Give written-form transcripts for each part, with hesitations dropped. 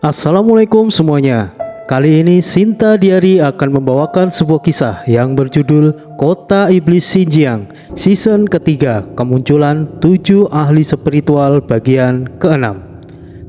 Assalamualaikum semuanya. Kali ini Sinta Diary akan membawakan sebuah kisah yang berjudul Kota Iblis Xinjiang, season ketiga, kemunculan 7 ahli spiritual bagian ke-6.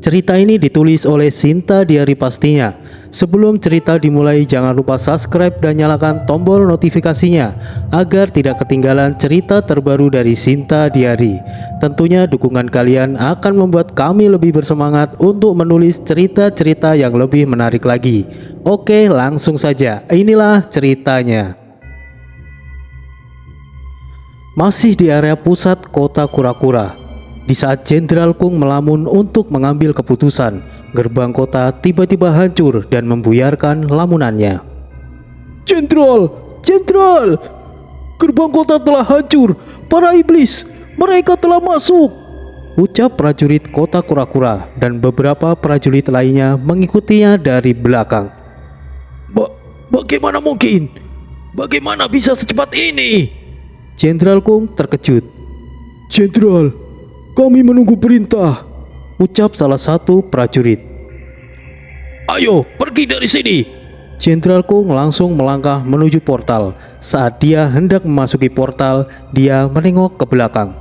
Cerita ini ditulis oleh Sinta Diary pastinya. Sebelum cerita dimulai, jangan lupa subscribe dan nyalakan tombol notifikasinya agar tidak ketinggalan cerita terbaru dari Sinta Diary. Tentunya dukungan kalian akan membuat kami lebih bersemangat untuk menulis cerita-cerita yang lebih menarik lagi. Oke, langsung saja. Inilah ceritanya. Masih di area pusat kota Kura-Kura. Di saat Jenderal Kung melamun untuk mengambil keputusan, gerbang kota tiba-tiba hancur dan membuyarkan lamunannya. Jenderal! Jenderal! Gerbang kota telah hancur! Para iblis! Mereka telah masuk! Ucap prajurit kota Kura-Kura dan beberapa prajurit lainnya mengikutinya dari belakang. Bagaimana mungkin? Bagaimana bisa secepat ini? Jenderal Kung terkejut. Jenderal, kami menunggu perintah, ucap salah satu prajurit. Ayo, pergi dari sini. Jenderal Kung langsung melangkah menuju portal. Saat dia hendak memasuki portal, dia menengok ke belakang.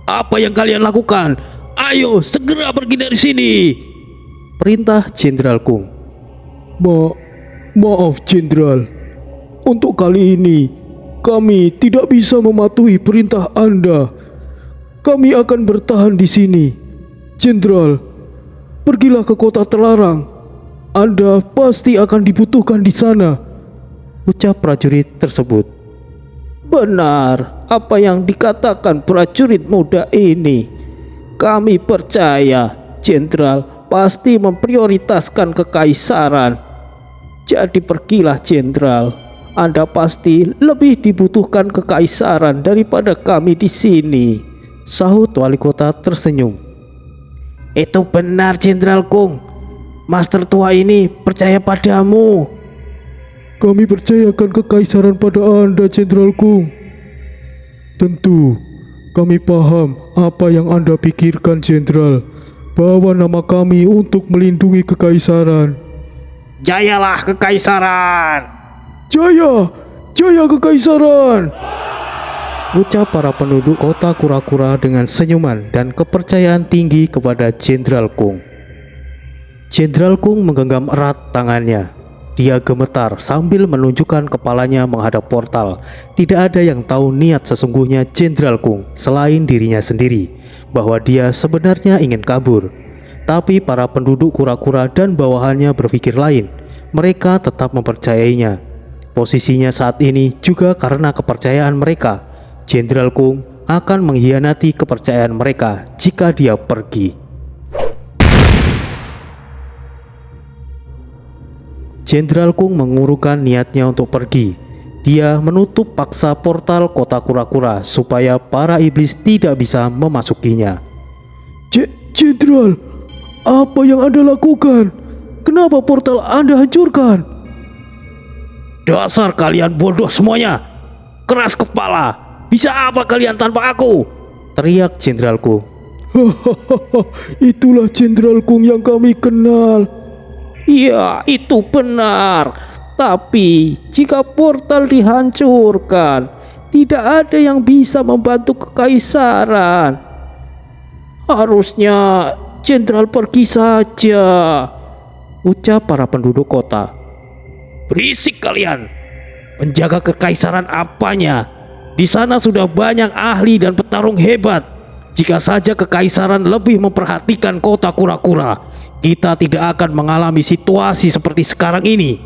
Apa yang kalian lakukan? Ayo, segera pergi dari sini, perintah Jenderal Kung. Maaf, Jenderal. Untuk kali ini, kami tidak bisa mematuhi perintah Anda. Kami akan bertahan di sini. Jenderal, pergilah ke kota terlarang. Anda pasti akan dibutuhkan di sana, ucap prajurit tersebut. Benar apa yang dikatakan prajurit muda ini. Kami percaya Jenderal pasti memprioritaskan kekaisaran. Jadi pergilah, Jenderal. Anda pasti lebih dibutuhkan kekaisaran daripada kami di sini, sahut wali kota tersenyum. Itu benar, Jenderal Kung. Master tua ini percaya padamu. Kami percayakan kekaisaran pada Anda, Jenderal Kung. Tentu, kami paham apa yang Anda pikirkan, Jenderal. Bawa nama kami untuk melindungi kekaisaran. Jayalah kekaisaran! Jaya! Jaya kekaisaran! Ucap para penduduk kota Kura-Kura dengan senyuman dan kepercayaan tinggi kepada Jenderal Kung. Jenderal Kung menggenggam erat tangannya. Dia gemetar sambil menunjukkan kepalanya menghadap portal. Tidak ada yang tahu niat sesungguhnya Jenderal Kung selain dirinya sendiri, bahwa dia sebenarnya ingin kabur. Tapi para penduduk Kura-Kura dan bawahannya berpikir lain. Mereka tetap mempercayainya. Posisinya saat ini juga karena kepercayaan mereka. Jenderal Kung akan mengkhianati kepercayaan mereka jika dia pergi. Jenderal Kung mengurungkan niatnya untuk pergi. Dia menutup paksa portal kota Kura-Kura supaya para iblis tidak bisa memasukinya. Jenderal, apa yang Anda lakukan? Kenapa portal Anda hancurkan? Dasar kalian bodoh semuanya! Keras kepala! Bisa apa kalian tanpa aku? Teriak Jenderal Kung. Itulah Jenderal Kung yang kami kenal. Iya, itu benar. Tapi jika portal dihancurkan, tidak ada yang bisa membantu kekaisaran. Harusnya Jenderal pergi saja, ucap para penduduk kota. Berisik kalian! Menjaga kekaisaran apanya? Di sana sudah banyak ahli dan petarung hebat. Jika saja kekaisaran lebih memperhatikan kota Kura-Kura, kita tidak akan mengalami situasi seperti sekarang ini.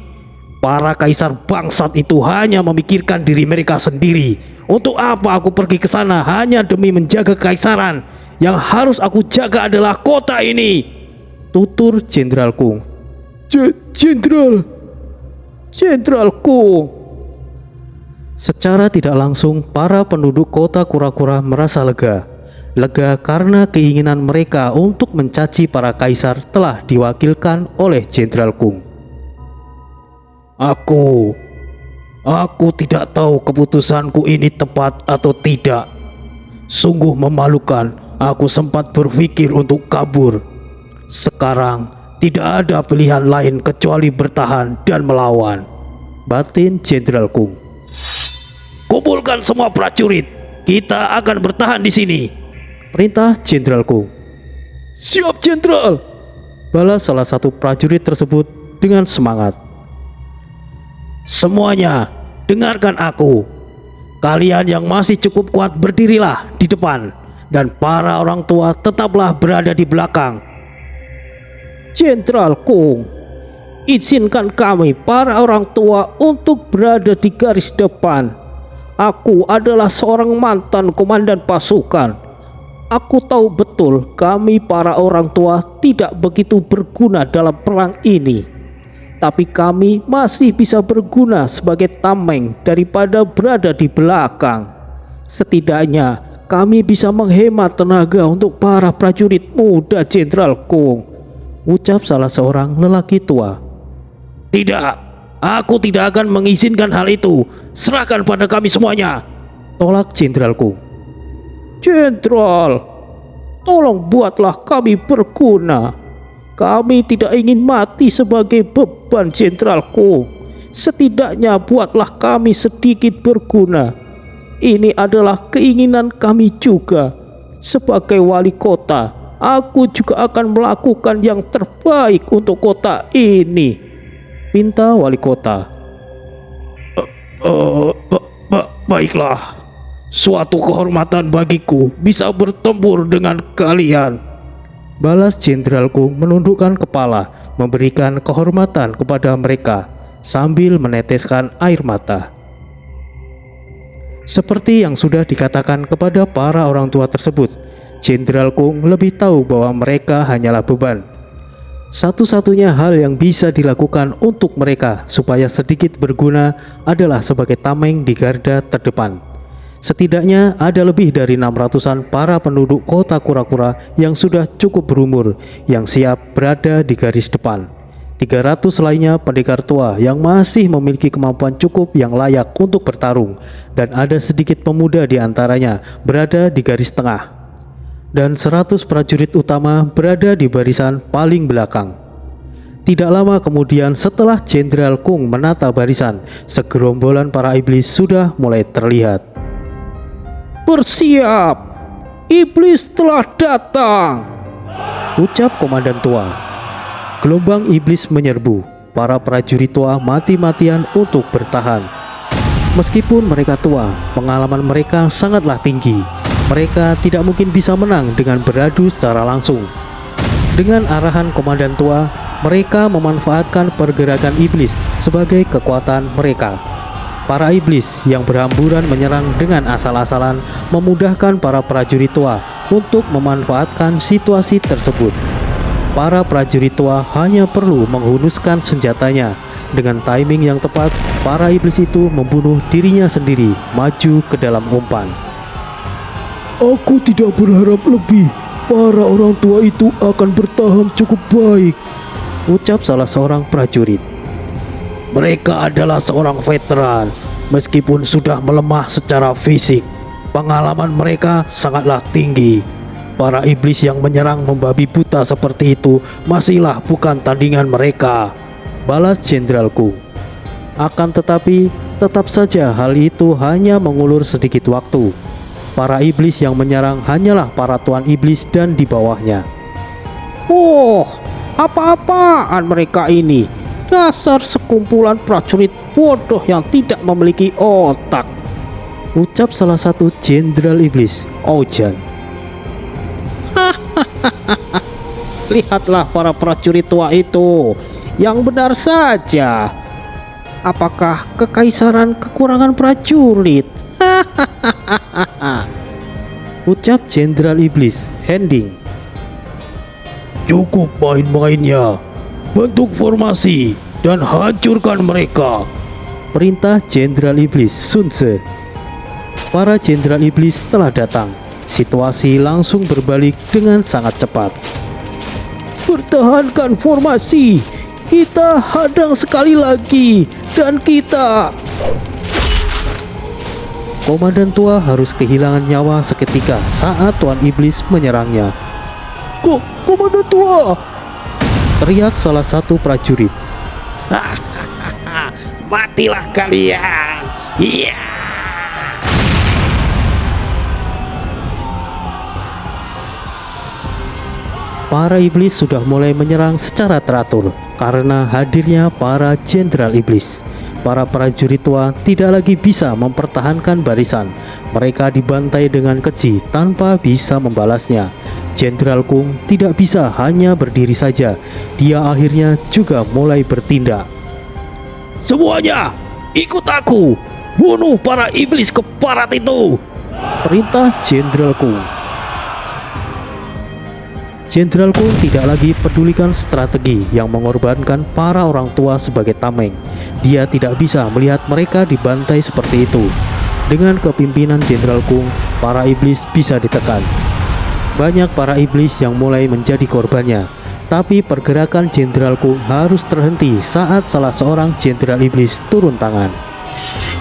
Para kaisar bangsat itu hanya memikirkan diri mereka sendiri. Untuk apa aku pergi ke sana hanya demi menjaga kekaisaran? Yang harus aku jaga adalah kota ini, tutur Jenderal Kung. Jenderal Kung. Secara tidak langsung, para penduduk kota Kura-Kura merasa lega. Lega karena keinginan mereka untuk mencaci para kaisar telah diwakilkan oleh Jenderal Kung. Aku tidak tahu keputusanku ini tepat atau tidak. Sungguh memalukan, aku sempat berpikir untuk kabur. Sekarang Tidak ada pilihan lain kecuali bertahan dan melawan, batin Jenderal Kung. Kumpulkan semua prajurit, kita akan bertahan di sini, perintah Jenderal Kung. Siap, Jenderal, balas salah satu prajurit tersebut dengan semangat. Semuanya, dengarkan aku. Kalian yang masih cukup kuat berdirilah di depan, dan para orang tua tetaplah berada di belakang. Jenderal Kung, izinkan kami para orang tua untuk berada di garis depan. Aku adalah seorang mantan komandan pasukan. Aku tahu betul kami para orang tua tidak begitu berguna dalam perang ini. Tapi kami masih bisa berguna sebagai tameng daripada berada di belakang. Setidaknya kami bisa menghemat tenaga untuk para prajurit muda, Jenderal Kung, ucap salah seorang lelaki tua. Tidak, aku tidak akan mengizinkan hal itu. Serahkan pada kami semuanya, tolak Jenderal Kung. Jenderal, tolong buatlah kami berguna. Kami tidak ingin mati sebagai beban, Jenderal Kung. Setidaknya buatlah kami sedikit berguna. Ini adalah keinginan kami juga. Sebagai wali kota, aku juga akan melakukan yang terbaik untuk kota ini, pinta wali kota. Baiklah, suatu kehormatan bagiku bisa bertempur dengan kalian, balas Jenderal Kung menundukkan kepala, memberikan kehormatan kepada mereka sambil meneteskan air mata. Seperti yang sudah dikatakan kepada para orang tua tersebut, Jenderal Kung lebih tahu bahwa mereka hanyalah beban. Satu-satunya hal yang bisa dilakukan untuk mereka supaya sedikit berguna adalah sebagai tameng di garda terdepan. Setidaknya ada lebih dari 600-an para penduduk kota Kura-Kura yang sudah cukup berumur, yang siap berada di garis depan. 300 lainnya pendekar tua yang masih memiliki kemampuan cukup yang layak untuk bertarung, dan ada sedikit pemuda di antaranya berada di garis tengah. Dan 100 prajurit utama berada di barisan paling belakang. Tidak lama kemudian setelah Jenderal Kung menata barisan, segerombolan para iblis sudah mulai terlihat. Bersiap, iblis telah datang, ucap komandan tua. Gelombang iblis menyerbu. Para prajurit tua mati-matian untuk bertahan. Meskipun mereka tua, pengalaman mereka sangatlah tinggi. Mereka tidak mungkin bisa menang dengan beradu secara langsung. Dengan arahan komandan tua, mereka memanfaatkan pergerakan iblis sebagai kekuatan mereka. Para iblis yang berhamburan menyerang dengan asal-asalan memudahkan para prajurit tua untuk memanfaatkan situasi tersebut. Para prajurit tua hanya perlu menghunuskan senjatanya. Dengan timing yang tepat, para iblis itu membunuh dirinya sendiri maju ke dalam umpan. Aku tidak berharap lebih. Para orang tua itu akan bertahan cukup baik, ucap salah seorang prajurit. Mereka adalah seorang veteran. Meskipun sudah melemah secara fisik, pengalaman mereka sangatlah tinggi. Para iblis yang menyerang membabi buta seperti itu masihlah bukan tandingan mereka, balas Jenderal Kung. Akan tetapi, tetap saja hal itu hanya mengulur sedikit waktu. Para iblis yang menyerang hanyalah para tuan iblis dan di bawahnya. Oh, apa-apaan mereka ini? Dasar sekumpulan prajurit bodoh yang tidak memiliki otak, ucap salah satu jenderal iblis, Ojan. Lihatlah para prajurit tua itu, yang benar saja. Apakah kekaisaran kekurangan prajurit? Ucap jenderal iblis, Hending. Cukup main-mainnya. Bentuk formasi dan hancurkan mereka, perintah jenderal iblis Sun Tse. Para jenderal iblis telah datang. Situasi langsung berbalik dengan sangat cepat. Pertahankan formasi. Kita hadang sekali lagi. Dan kita... Komandan tua harus kehilangan nyawa seketika saat Tuan Iblis menyerangnya. Komandan tua! teriak salah satu prajurit. Matilah kalian. Iya. Para iblis sudah mulai menyerang secara teratur karena hadirnya para jenderal iblis. Para prajurit tua tidak lagi bisa mempertahankan barisan. Mereka dibantai dengan keji tanpa bisa membalasnya. Jenderal Kung tidak bisa hanya berdiri saja. Dia akhirnya juga mulai bertindak. Semuanya, ikut aku. Bunuh para iblis keparat itu. Perintah Jenderal Kung. Jenderal Kung tidak lagi pedulikan strategi yang mengorbankan para orang tua sebagai tameng. Dia tidak bisa melihat mereka dibantai seperti itu. Dengan kepimpinan Jenderal Kung, para iblis bisa ditekan. Banyak para iblis yang mulai menjadi korbannya. Tapi pergerakan Jenderal Kung harus terhenti saat salah seorang jenderal iblis turun tangan.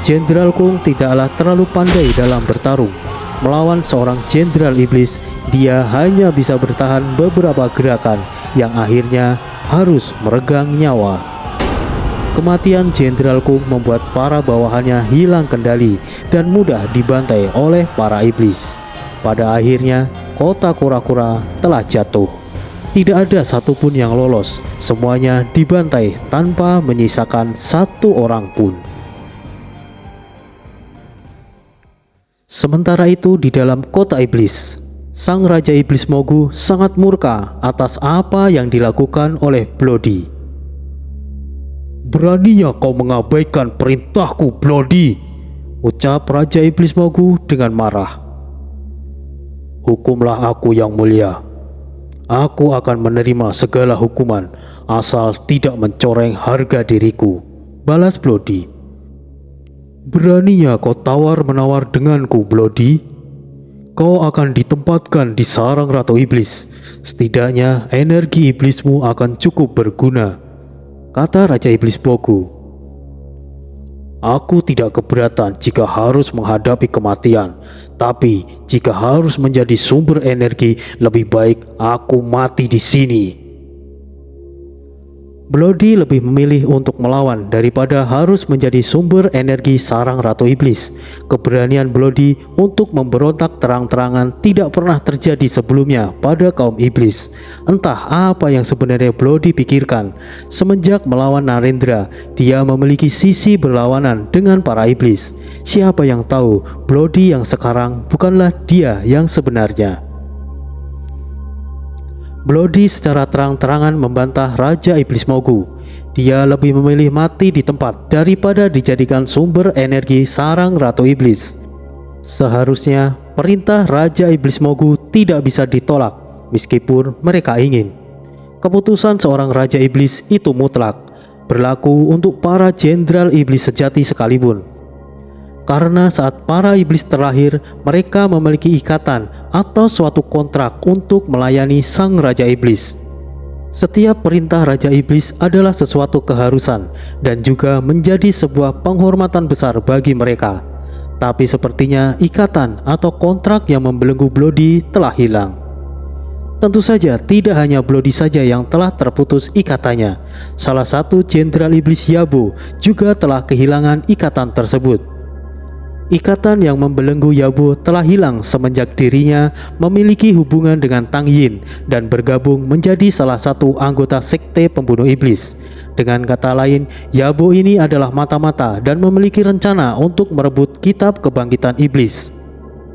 Jenderal Kung tidaklah terlalu pandai dalam bertarung. Melawan seorang jenderal iblis, dia hanya bisa bertahan beberapa gerakan yang akhirnya harus meregang nyawa. Kematian Jenderal Kung membuat para bawahannya hilang kendali dan mudah dibantai oleh para iblis. Pada akhirnya, kota kura-kura telah jatuh. Tidak ada satupun yang lolos, semuanya dibantai tanpa menyisakan satu orang pun. Sementara itu di dalam kota iblis, sang Raja Iblis Mogu sangat murka atas apa yang dilakukan oleh Bloody. Beraninya kau mengabaikan perintahku, Bloody, ucap Raja Iblis Mogu dengan marah. Hukumlah aku yang mulia. Aku akan menerima segala hukuman asal tidak mencoreng harga diriku, balas Bloody. Beraninya kau tawar-menawar denganku, Bloody. Kau akan ditempatkan di sarang Ratu Iblis. Setidaknya energi iblismu akan cukup berguna, kata Raja Iblis Mogu. Aku tidak keberatan jika harus menghadapi kematian, tapi jika harus menjadi sumber energi, lebih baik aku mati di sini. Bloody lebih memilih untuk melawan daripada harus menjadi sumber energi sarang Ratu Iblis. Keberanian Bloody untuk memberontak terang-terangan tidak pernah terjadi sebelumnya pada kaum iblis. Entah apa yang sebenarnya Bloody pikirkan. Semenjak melawan Narendra, dia memiliki sisi berlawanan dengan para iblis. Siapa yang tahu Bloody yang sekarang bukanlah dia yang sebenarnya. Bloody secara terang-terangan membantah Raja Iblis Mogu. Dia lebih memilih mati di tempat daripada dijadikan sumber energi sarang Ratu Iblis. Seharusnya perintah Raja Iblis Mogu tidak bisa ditolak meskipun mereka ingin. Keputusan seorang Raja Iblis itu mutlak, berlaku untuk para jenderal iblis sejati sekalipun. Karena saat para iblis terlahir, mereka memiliki ikatan atau suatu kontrak untuk melayani sang Raja Iblis. Setiap perintah Raja Iblis adalah sesuatu keharusan dan juga menjadi sebuah penghormatan besar bagi mereka. Tapi sepertinya ikatan atau kontrak yang membelenggu Bloody telah hilang. Tentu saja tidak hanya Bloody saja yang telah terputus ikatannya. Salah satu jenderal iblis Yabu juga telah kehilangan ikatan tersebut. Ikatan yang membelenggu Yabu telah hilang semenjak dirinya memiliki hubungan dengan Tang Yin dan bergabung menjadi salah satu anggota sekte pembunuh iblis. Dengan kata lain, Yabu ini adalah mata-mata dan memiliki rencana untuk merebut kitab kebangkitan iblis.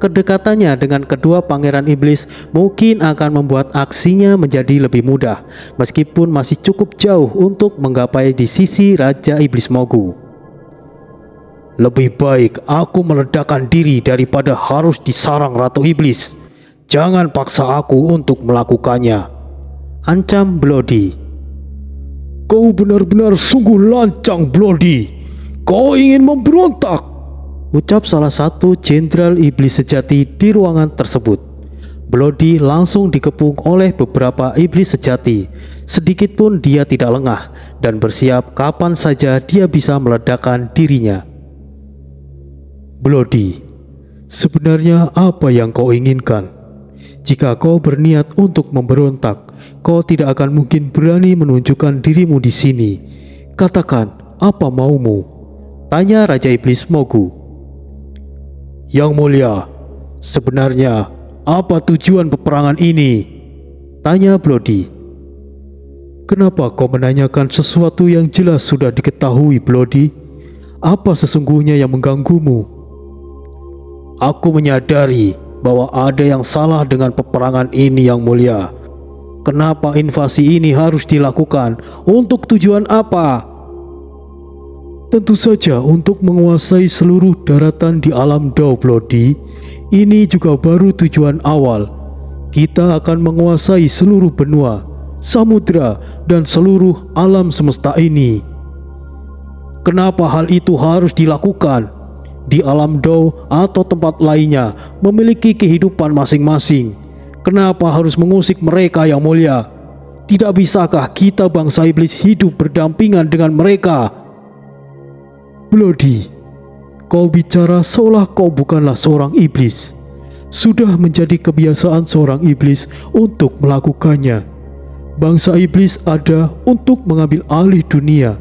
Kedekatannya dengan kedua pangeran iblis mungkin akan membuat aksinya menjadi lebih mudah, meskipun masih cukup jauh untuk menggapai di sisi Raja Iblis Mogu. Lebih baik aku meledakkan diri daripada harus disarang Ratu Iblis. Jangan paksa aku untuk melakukannya, ancam Bloody. Kau benar-benar sungguh lancang, Bloody. Kau ingin memberontak, ucap salah satu jenderal iblis sejati di ruangan tersebut. Bloody langsung dikepung oleh beberapa iblis sejati. Sedikitpun dia tidak lengah dan bersiap kapan saja dia bisa meledakkan dirinya. Bloody, sebenarnya apa yang kau inginkan? Jika kau berniat untuk memberontak, kau tidak akan mungkin berani menunjukkan dirimu di sini. Katakan, apa maumu? Tanya Raja Iblis Mogu. Yang mulia, sebenarnya apa tujuan peperangan ini? Tanya Bloody. Kenapa kau menanyakan sesuatu yang jelas sudah diketahui, Bloody? Apa sesungguhnya yang mengganggumu? Aku menyadari bahwa ada yang salah dengan peperangan ini, Yang Mulia. Kenapa invasi ini harus dilakukan? Untuk tujuan apa? Tentu saja untuk menguasai seluruh daratan di alam Dao, Bloody. Ini juga baru tujuan awal. Kita akan menguasai seluruh benua, samudra, dan seluruh alam semesta ini. Kenapa hal itu harus dilakukan? Di alam Dao atau tempat lainnya memiliki kehidupan masing-masing. Kenapa harus mengusik mereka, Yang Mulia? Tidak bisakah kita bangsa iblis hidup berdampingan dengan mereka? Bloody, kau bicara seolah kau bukanlah seorang iblis. Sudah menjadi kebiasaan seorang iblis untuk melakukannya. Bangsa iblis ada untuk mengambil alih dunia,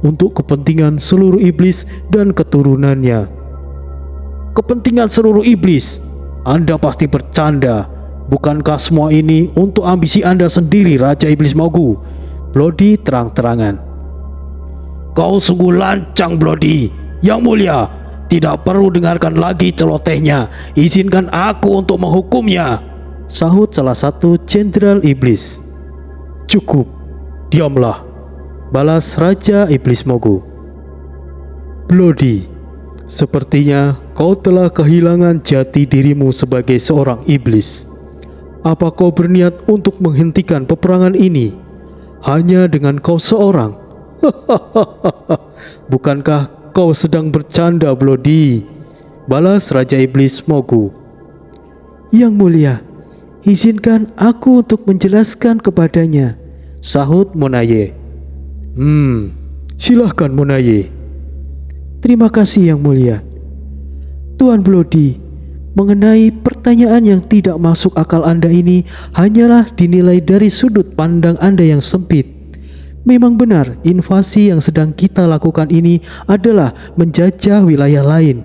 untuk kepentingan seluruh iblis dan keturunannya. Kepentingan seluruh iblis? Anda pasti bercanda. Bukankah semua ini untuk ambisi Anda sendiri, Raja Iblis Mogu? Bloody terang-terangan. Kau sungguh lancang, Bloody. Yang Mulia, tidak perlu dengarkan lagi celotehnya. Izinkan aku untuk menghukumnya, sahut salah satu jenderal iblis. Cukup, diamlah, balas Raja Iblis Mogu. Bloody, sepertinya kau telah kehilangan jati dirimu sebagai seorang iblis. Apa kau berniat untuk menghentikan peperangan ini hanya dengan kau seorang? Bukankah kau sedang bercanda, Bloody? Balas Raja Iblis Mogu. Yang Mulia, izinkan aku untuk menjelaskan kepadanya, sahut Monaye. Silahkan Monaye. Terima kasih Yang Mulia. Tuan Bloody, mengenai pertanyaan yang tidak masuk akal Anda ini hanyalah dinilai dari sudut pandang Anda yang sempit. Memang benar, invasi yang sedang kita lakukan ini adalah menjajah wilayah lain.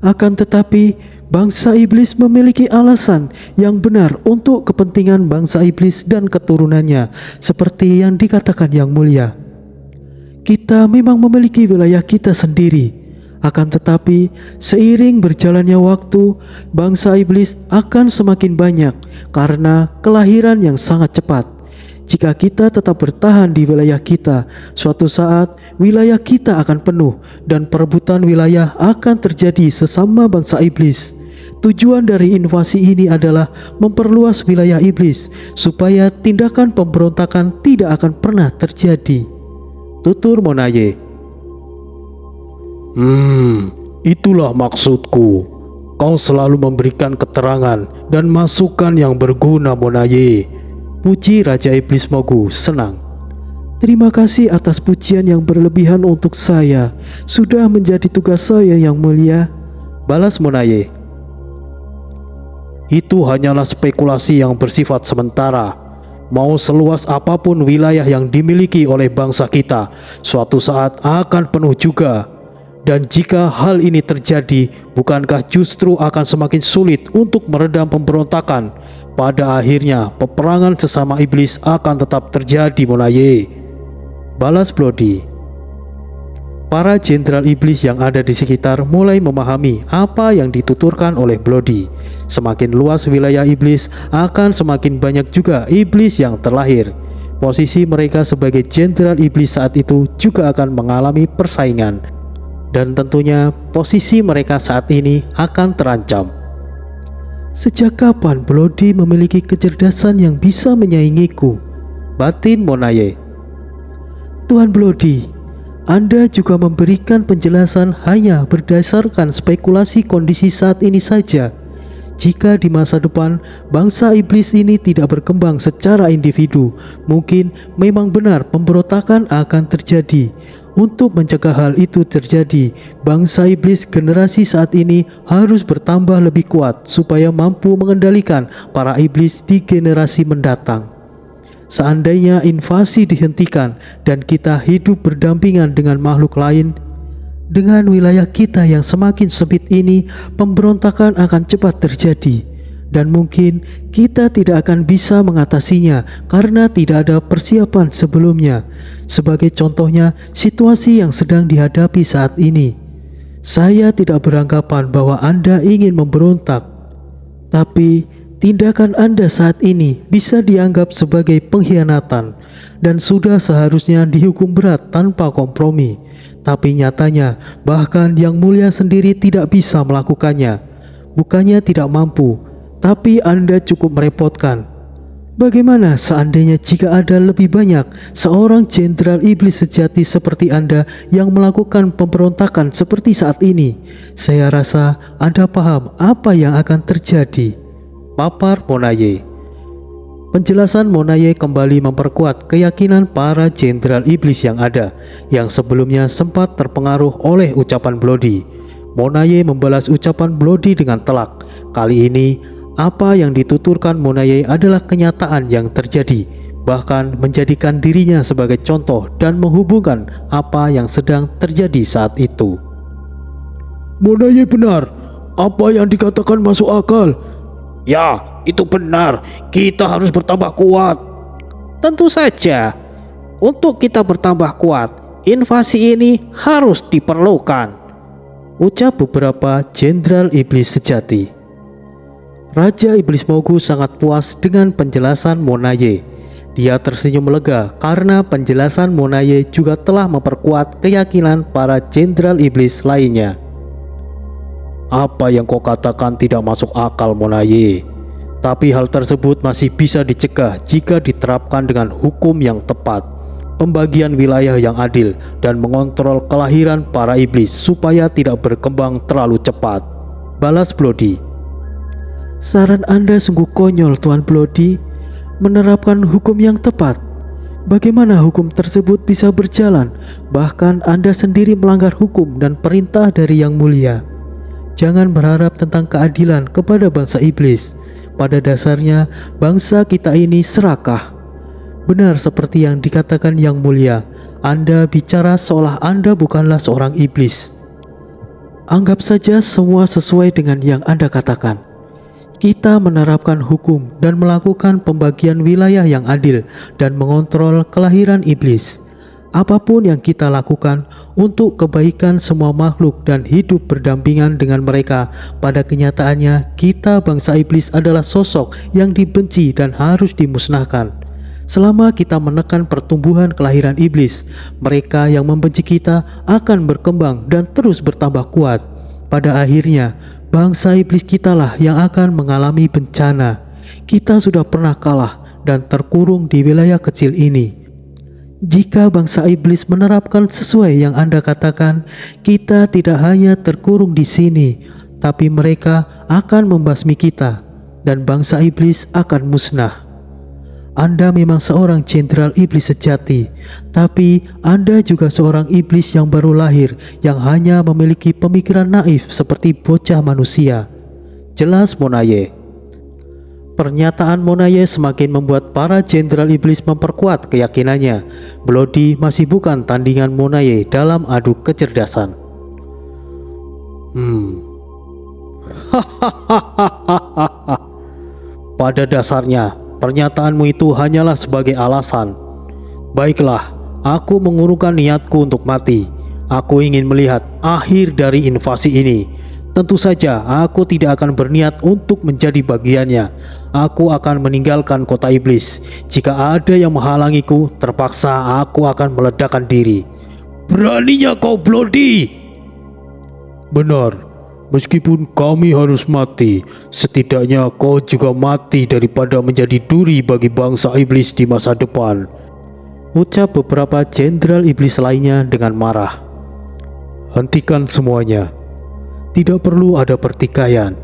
Akan tetapi, bangsa iblis memiliki alasan yang benar untuk kepentingan bangsa iblis dan keturunannya, seperti yang dikatakan Yang Mulia. Kita memang memiliki wilayah kita sendiri. Akan tetapi, seiring berjalannya waktu, bangsa iblis akan semakin banyak karena kelahiran yang sangat cepat. Jika kita tetap bertahan di wilayah kita, suatu saat wilayah kita akan penuh dan perebutan wilayah akan terjadi sesama bangsa iblis. Tujuan dari invasi ini adalah memperluas wilayah iblis supaya tindakan pemberontakan tidak akan pernah terjadi, tutur Monaye. Itulah maksudku. Kau selalu memberikan keterangan dan masukan yang berguna, Monaye. Puji Raja Iblis Mogu senang. Terima kasih atas pujian yang berlebihan untuk saya. Sudah menjadi tugas saya, Yang Mulia, balas Monaye. Itu hanyalah spekulasi yang bersifat sementara. Mau seluas apapun wilayah yang dimiliki oleh bangsa kita, suatu saat akan penuh juga. Dan jika hal ini terjadi, bukankah justru akan semakin sulit untuk meredam pemberontakan? Pada akhirnya, peperangan sesama iblis akan tetap terjadi, Monaye, balas Bloody. Para jenderal iblis yang ada di sekitar mulai memahami apa yang dituturkan oleh Bloody. Semakin luas wilayah iblis, akan semakin banyak juga iblis yang terlahir. Posisi mereka sebagai jenderal iblis saat itu juga akan mengalami persaingan. Dan tentunya posisi mereka saat ini akan terancam. Sejak kapan Bloody memiliki kecerdasan yang bisa menyaingiku? Batin Monaye. Tuan Bloody, Anda juga memberikan penjelasan hanya berdasarkan spekulasi kondisi saat ini saja. Jika di masa depan bangsa iblis ini tidak berkembang secara individu, mungkin memang benar pemberontakan akan terjadi. untuk mencegah hal itu terjadi, bangsa iblis generasi saat ini harus bertambah lebih kuat supaya mampu mengendalikan para iblis di generasi mendatang. Seandainya invasi dihentikan dan kita hidup berdampingan dengan makhluk lain, dengan wilayah kita yang semakin sempit ini, pemberontakan akan cepat terjadi. Dan mungkin kita tidak akan bisa mengatasinya karena tidak ada persiapan sebelumnya. Sebagai contohnya, situasi yang sedang dihadapi saat ini. Saya tidak beranggapan bahwa Anda ingin memberontak, tapi tindakan Anda saat ini bisa dianggap sebagai pengkhianatan dan sudah seharusnya dihukum berat tanpa kompromi. Tapi nyatanya, bahkan Yang Mulia sendiri tidak bisa melakukannya. Bukannya tidak mampu, tapi Anda cukup merepotkan. Bagaimana seandainya jika ada lebih banyak seorang jenderal iblis sejati seperti Anda yang melakukan pemberontakan seperti saat ini? Saya rasa Anda paham apa yang akan terjadi. Papar Monaye. Penjelasan Monaye kembali memperkuat keyakinan para jenderal iblis yang ada, yang sebelumnya sempat terpengaruh oleh ucapan Bloody. Monaye membalas ucapan Bloody dengan telak. Kali ini, apa yang dituturkan Monaye adalah kenyataan yang terjadi, bahkan menjadikan dirinya sebagai contoh dan menghubungkan apa yang sedang terjadi saat itu. Monaye benar, apa yang dikatakan masuk akal. Ya, itu benar. Kita harus bertambah kuat. Tentu saja. Untuk kita bertambah kuat, invasi ini harus diperlukan, ucap beberapa jenderal iblis sejati. Raja Iblis Mogu sangat puas dengan penjelasan Monaye. Dia tersenyum lega karena penjelasan Monaye juga telah memperkuat keyakinan para jenderal iblis lainnya. Apa yang kau katakan tidak masuk akal, Monaye. Tapi hal tersebut masih bisa dicegah jika diterapkan dengan hukum yang tepat, pembagian wilayah yang adil, dan mengontrol kelahiran para iblis supaya tidak berkembang terlalu cepat. Balas Bloody. Saran Anda sungguh konyol, Tuan Bloody. Menerapkan hukum yang tepat. Bagaimana hukum tersebut bisa berjalan? Bahkan Anda sendiri melanggar hukum dan perintah dari Yang Mulia. Jangan berharap tentang keadilan kepada bangsa iblis. Pada dasarnya, bangsa kita ini serakah. Benar seperti yang dikatakan Yang Mulia, Anda bicara seolah Anda bukanlah seorang iblis. Anggap saja semua sesuai dengan yang Anda katakan. Kita menerapkan hukum dan melakukan pembagian wilayah yang adil dan mengontrol kelahiran iblis. Apapun yang kita lakukan untuk kebaikan semua makhluk dan hidup berdampingan dengan mereka, pada kenyataannya kita bangsa iblis adalah sosok yang dibenci dan harus dimusnahkan. Selama kita menekan pertumbuhan kelahiran iblis, mereka yang membenci kita akan berkembang dan terus bertambah kuat. Pada akhirnya, bangsa iblis kitalah yang akan mengalami bencana. Kita sudah pernah kalah dan terkurung di wilayah kecil ini. Jika bangsa iblis menerapkan sesuai yang Anda katakan, kita tidak hanya terkurung di sini, tapi mereka akan membasmi kita, dan bangsa iblis akan musnah. Anda memang seorang jenderal iblis sejati, tapi Anda juga seorang iblis yang baru lahir, yang hanya memiliki pemikiran naif seperti bocah manusia. Jelas Monaye. Pernyataan Monaye semakin membuat para jenderal iblis memperkuat keyakinannya. Bloody masih bukan tandingan Monaye dalam adu kecerdasan. Pada dasarnya, pernyataanmu itu hanyalah sebagai alasan. Baiklah, aku mengurungkan niatku untuk mati. Aku ingin melihat akhir dari invasi ini. Tentu saja aku tidak akan berniat untuk menjadi bagiannya. Aku akan meninggalkan kota iblis. Jika ada yang menghalangiku, terpaksa aku akan meledakkan diri. Beraninya kau, Bloody! Benar, meskipun kami harus mati, setidaknya kau juga mati daripada menjadi duri bagi bangsa iblis di masa depan, ucap beberapa jenderal iblis lainnya dengan marah. Hentikan semuanya. Tidak perlu ada pertikaian.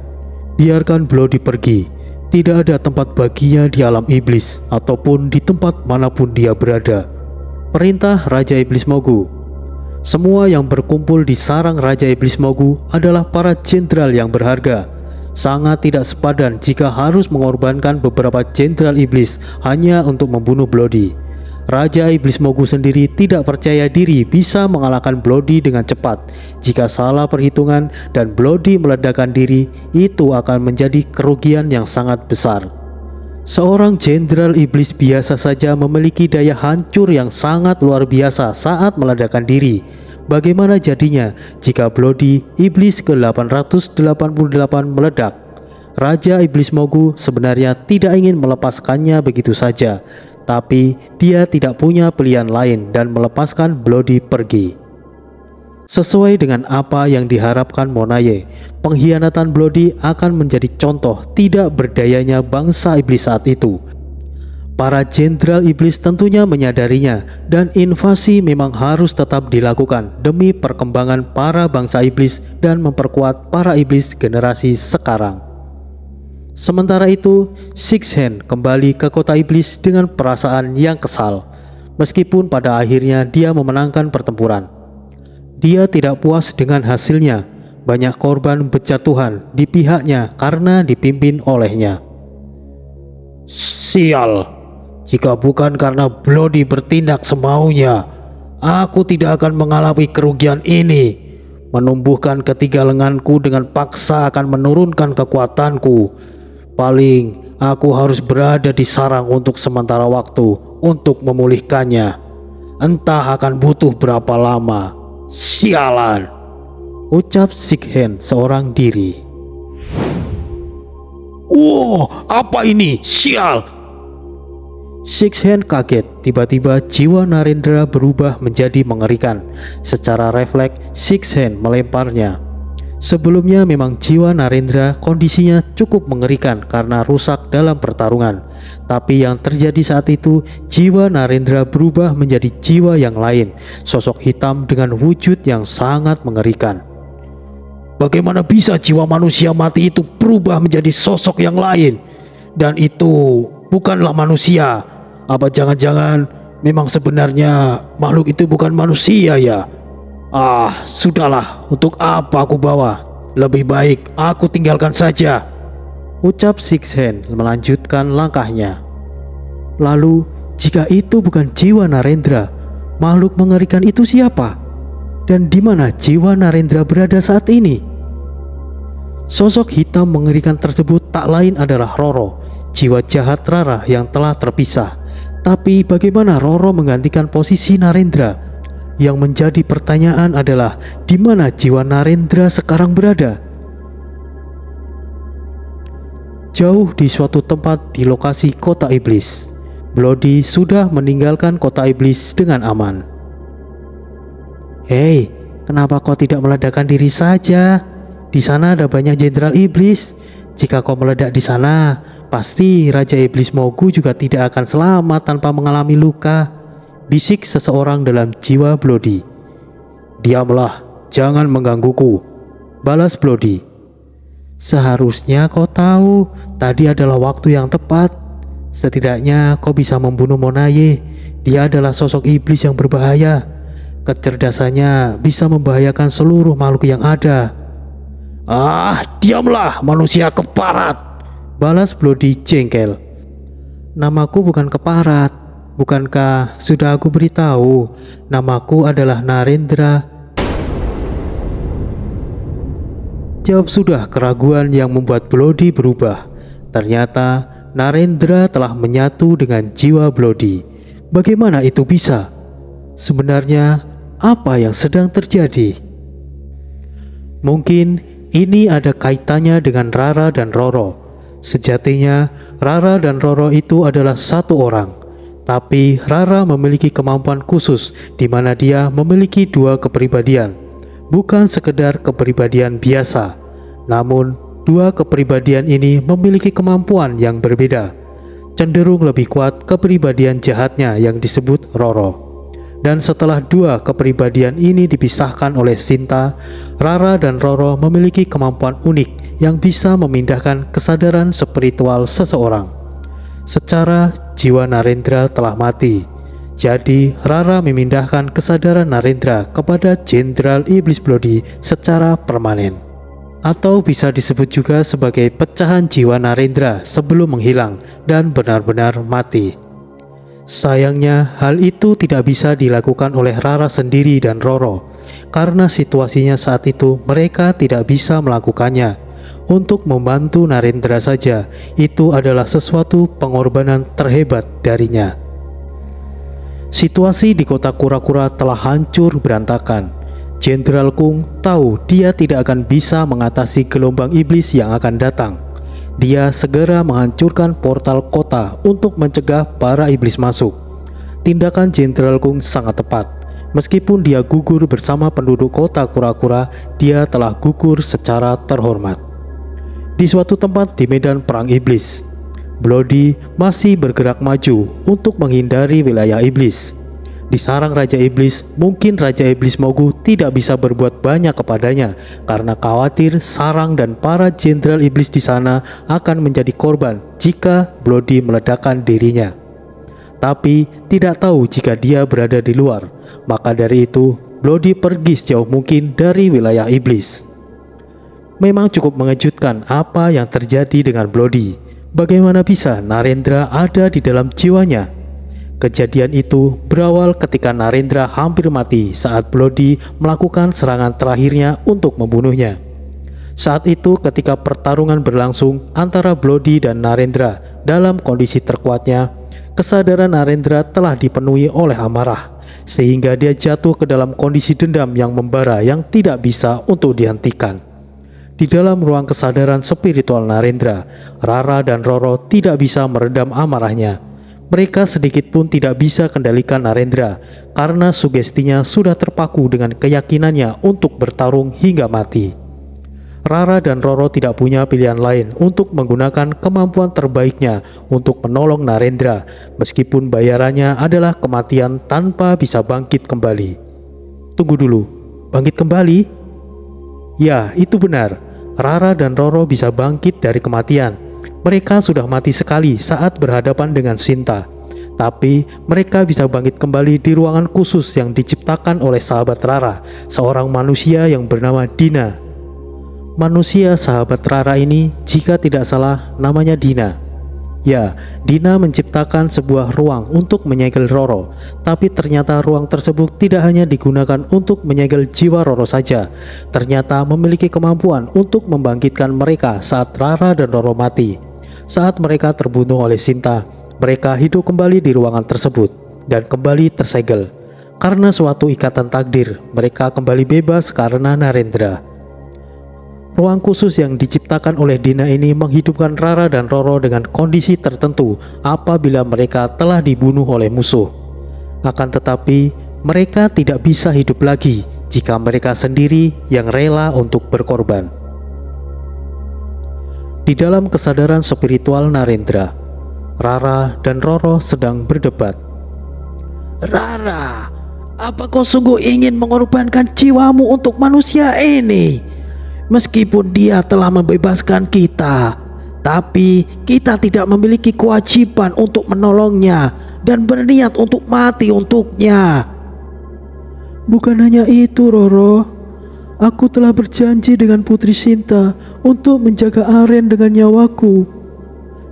Biarkan Bloody pergi. Tidak ada tempat baginya di alam iblis ataupun di tempat manapun dia berada. Perintah Raja Iblis Mogu. Semua yang berkumpul di sarang Raja Iblis Mogu adalah para jenderal yang berharga. Sangat tidak sepadan jika harus mengorbankan beberapa jenderal iblis hanya untuk membunuh Bloody. Raja Iblis Mogu sendiri tidak percaya diri bisa mengalahkan Bloody dengan cepat. Jika salah perhitungan dan Bloody meledakkan diri, itu akan menjadi kerugian yang sangat besar. Seorang jenderal iblis biasa saja memiliki daya hancur yang sangat luar biasa saat meledakkan diri. Bagaimana jadinya jika Bloody iblis ke-888 meledak? Raja Iblis Mogu sebenarnya tidak ingin melepaskannya begitu saja, tapi dia tidak punya pilihan lain dan melepaskan Bloody pergi. Sesuai dengan apa yang diharapkan Monaye, pengkhianatan Bloody akan menjadi contoh tidak berdayanya bangsa iblis saat itu. Para jenderal iblis tentunya menyadarinya, dan invasi memang harus tetap dilakukan demi perkembangan para bangsa iblis dan memperkuat para iblis generasi sekarang. Sementara itu, Six Hand kembali ke kota iblis dengan perasaan yang kesal, meskipun pada akhirnya dia memenangkan pertempuran. Dia tidak puas dengan hasilnya. Banyak korban berjatuhan di pihaknya karena dipimpin olehnya. Sial, jika bukan karena Bloody bertindak semaunya, aku tidak akan mengalami kerugian ini. Menumbuhkan ketiga lenganku dengan paksa akan menurunkan kekuatanku. Paling aku harus berada di sarang untuk sementara waktu untuk memulihkannya. Entah akan butuh berapa lama. Sialan, Ucap Six Hand seorang diri. wow, apa ini? Sial. Six Hand kaget, tiba-tiba jiwa Narendra berubah menjadi mengerikan. Secara refleks, Six Hand melemparnya. Sebelumnya memang jiwa Narendra kondisinya cukup mengerikan karena rusak dalam pertarungan. Tapi yang terjadi saat itu, jiwa Narendra berubah menjadi jiwa yang lain, sosok hitam dengan wujud yang sangat mengerikan. Bagaimana bisa jiwa manusia mati itu berubah menjadi sosok yang lain? Dan itu bukanlah manusia. Apa jangan-jangan memang sebenarnya makhluk itu bukan manusia ya? Sudahlah, untuk apa aku bawa? Lebih baik aku tinggalkan saja. Ucap Six Hand melanjutkan langkahnya. Lalu, jika itu bukan jiwa Narendra, makhluk mengerikan itu siapa? Dan di mana jiwa Narendra berada saat ini? Sosok hitam mengerikan tersebut tak lain adalah Roro, jiwa jahat Rara yang telah terpisah. Tapi bagaimana Roro menggantikan posisi Narendra? Yang menjadi pertanyaan adalah di mana jiwa Narendra sekarang berada? Jauh di suatu tempat di lokasi kota iblis, Bloody sudah meninggalkan kota iblis dengan aman. Hei, kenapa kau tidak meledakkan diri saja? Di sana ada banyak jenderal iblis. Jika kau meledak di sana, pasti Raja Iblis Mogu juga tidak akan selamat tanpa mengalami luka. Bisik seseorang dalam jiwa Bloody. Diamlah, jangan menggangguku, balas Bloody. Seharusnya kau tahu, tadi adalah waktu yang tepat. Setidaknya kau bisa membunuh Monaye. Dia adalah sosok iblis yang berbahaya. Kecerdasannya bisa membahayakan seluruh makhluk yang ada. Diamlah manusia keparat, balas Bloody jengkel. Namaku bukan keparat. Bukankah sudah aku beritahu? Namaku adalah Narendra. Jawab sudah keraguan yang membuat Bloody berubah. Ternyata Narendra telah menyatu dengan jiwa Bloody. Bagaimana itu bisa? Sebenarnya apa yang sedang terjadi? Mungkin ini ada kaitannya dengan Rara dan Roro. Sejatinya Rara dan Roro itu adalah satu orang. Tapi Rara memiliki kemampuan khusus di mana dia memiliki dua kepribadian. Bukan sekedar kepribadian biasa, namun dua kepribadian ini memiliki kemampuan yang berbeda. Cenderung lebih kuat kepribadian jahatnya yang disebut Roro. Dan setelah dua kepribadian ini dipisahkan oleh Sinta, Rara dan Roro memiliki kemampuan unik yang bisa memindahkan kesadaran spiritual seseorang. Secara jiwa Narendra telah mati. Jadi Rara memindahkan kesadaran Narendra kepada Jenderal Iblis Bloody secara permanen. Atau bisa disebut juga sebagai pecahan jiwa Narendra sebelum menghilang dan benar-benar mati. Sayangnya hal itu tidak bisa dilakukan oleh Rara sendiri dan Roro, karena situasinya saat itu mereka tidak bisa melakukannya. Untuk membantu Narendra saja, itu adalah sesuatu pengorbanan terhebat darinya. Situasi di kota Kura-Kura telah hancur berantakan. Jenderal Kung tahu dia tidak akan bisa mengatasi gelombang iblis yang akan datang. Dia segera menghancurkan portal kota untuk mencegah para iblis masuk. Tindakan Jenderal Kung sangat tepat. Meskipun dia gugur bersama penduduk kota Kura-Kura, dia telah gugur secara terhormat. Di suatu tempat di medan perang iblis, Bloody masih bergerak maju untuk menghindari wilayah iblis. Di sarang Raja Iblis, mungkin Raja Iblis Mogu tidak bisa berbuat banyak kepadanya karena khawatir sarang dan para jenderal iblis di sana akan menjadi korban jika Bloody meledakkan dirinya. Tapi tidak tahu jika dia berada di luar, maka dari itu Bloody pergi sejauh mungkin dari wilayah iblis. Memang cukup mengejutkan apa yang terjadi dengan Bloody. Bagaimana bisa Narendra ada di dalam jiwanya? Kejadian itu berawal ketika Narendra hampir mati saat Bloody melakukan serangan terakhirnya untuk membunuhnya. Saat itu ketika pertarungan berlangsung antara Bloody dan Narendra dalam kondisi terkuatnya, kesadaran Narendra telah dipenuhi oleh amarah, sehingga dia jatuh ke dalam kondisi dendam yang membara yang tidak bisa untuk dihentikan. Di dalam ruang kesadaran spiritual Narendra, Rara dan Roro tidak bisa meredam amarahnya. Mereka sedikit pun tidak bisa kendalikan Narendra karena sugestinya sudah terpaku dengan keyakinannya untuk bertarung hingga mati. Rara dan Roro tidak punya pilihan lain untuk menggunakan kemampuan terbaiknya untuk menolong Narendra, meskipun bayarannya adalah kematian tanpa bisa bangkit kembali. Tunggu dulu, bangkit kembali? Ya, itu benar. Rara dan Roro bisa bangkit dari kematian. Mereka sudah mati sekali saat berhadapan dengan Sinta. Tapi mereka bisa bangkit kembali di ruangan khusus yang diciptakan oleh sahabat Rara, seorang manusia yang bernama Dina. Manusia sahabat Rara ini, jika tidak salah, namanya Dina. Ya, Dina menciptakan sebuah ruang untuk menyegel Roro, tapi ternyata ruang tersebut tidak hanya digunakan untuk menyegel jiwa Roro saja, ternyata memiliki kemampuan untuk membangkitkan mereka saat Rara dan Roro mati. Saat mereka terbunuh oleh Sinta, mereka hidup kembali di ruangan tersebut dan kembali tersegel. Karena suatu ikatan takdir, mereka kembali bebas karena Narendra. Ruang khusus yang diciptakan oleh Dina ini menghidupkan Rara dan Roro dengan kondisi tertentu apabila mereka telah dibunuh oleh musuh. Akan tetapi, mereka tidak bisa hidup lagi jika mereka sendiri yang rela untuk berkorban. Di dalam kesadaran spiritual Narendra, Rara dan Roro sedang berdebat. Rara, apa kau sungguh ingin mengorbankan jiwamu untuk manusia ini? Meskipun dia telah membebaskan kita, tapi kita tidak memiliki kewajiban untuk menolongnya dan berniat untuk mati untuknya. Bukan hanya itu, Roro. Aku telah berjanji dengan Putri Sinta untuk menjaga Aren dengan nyawaku.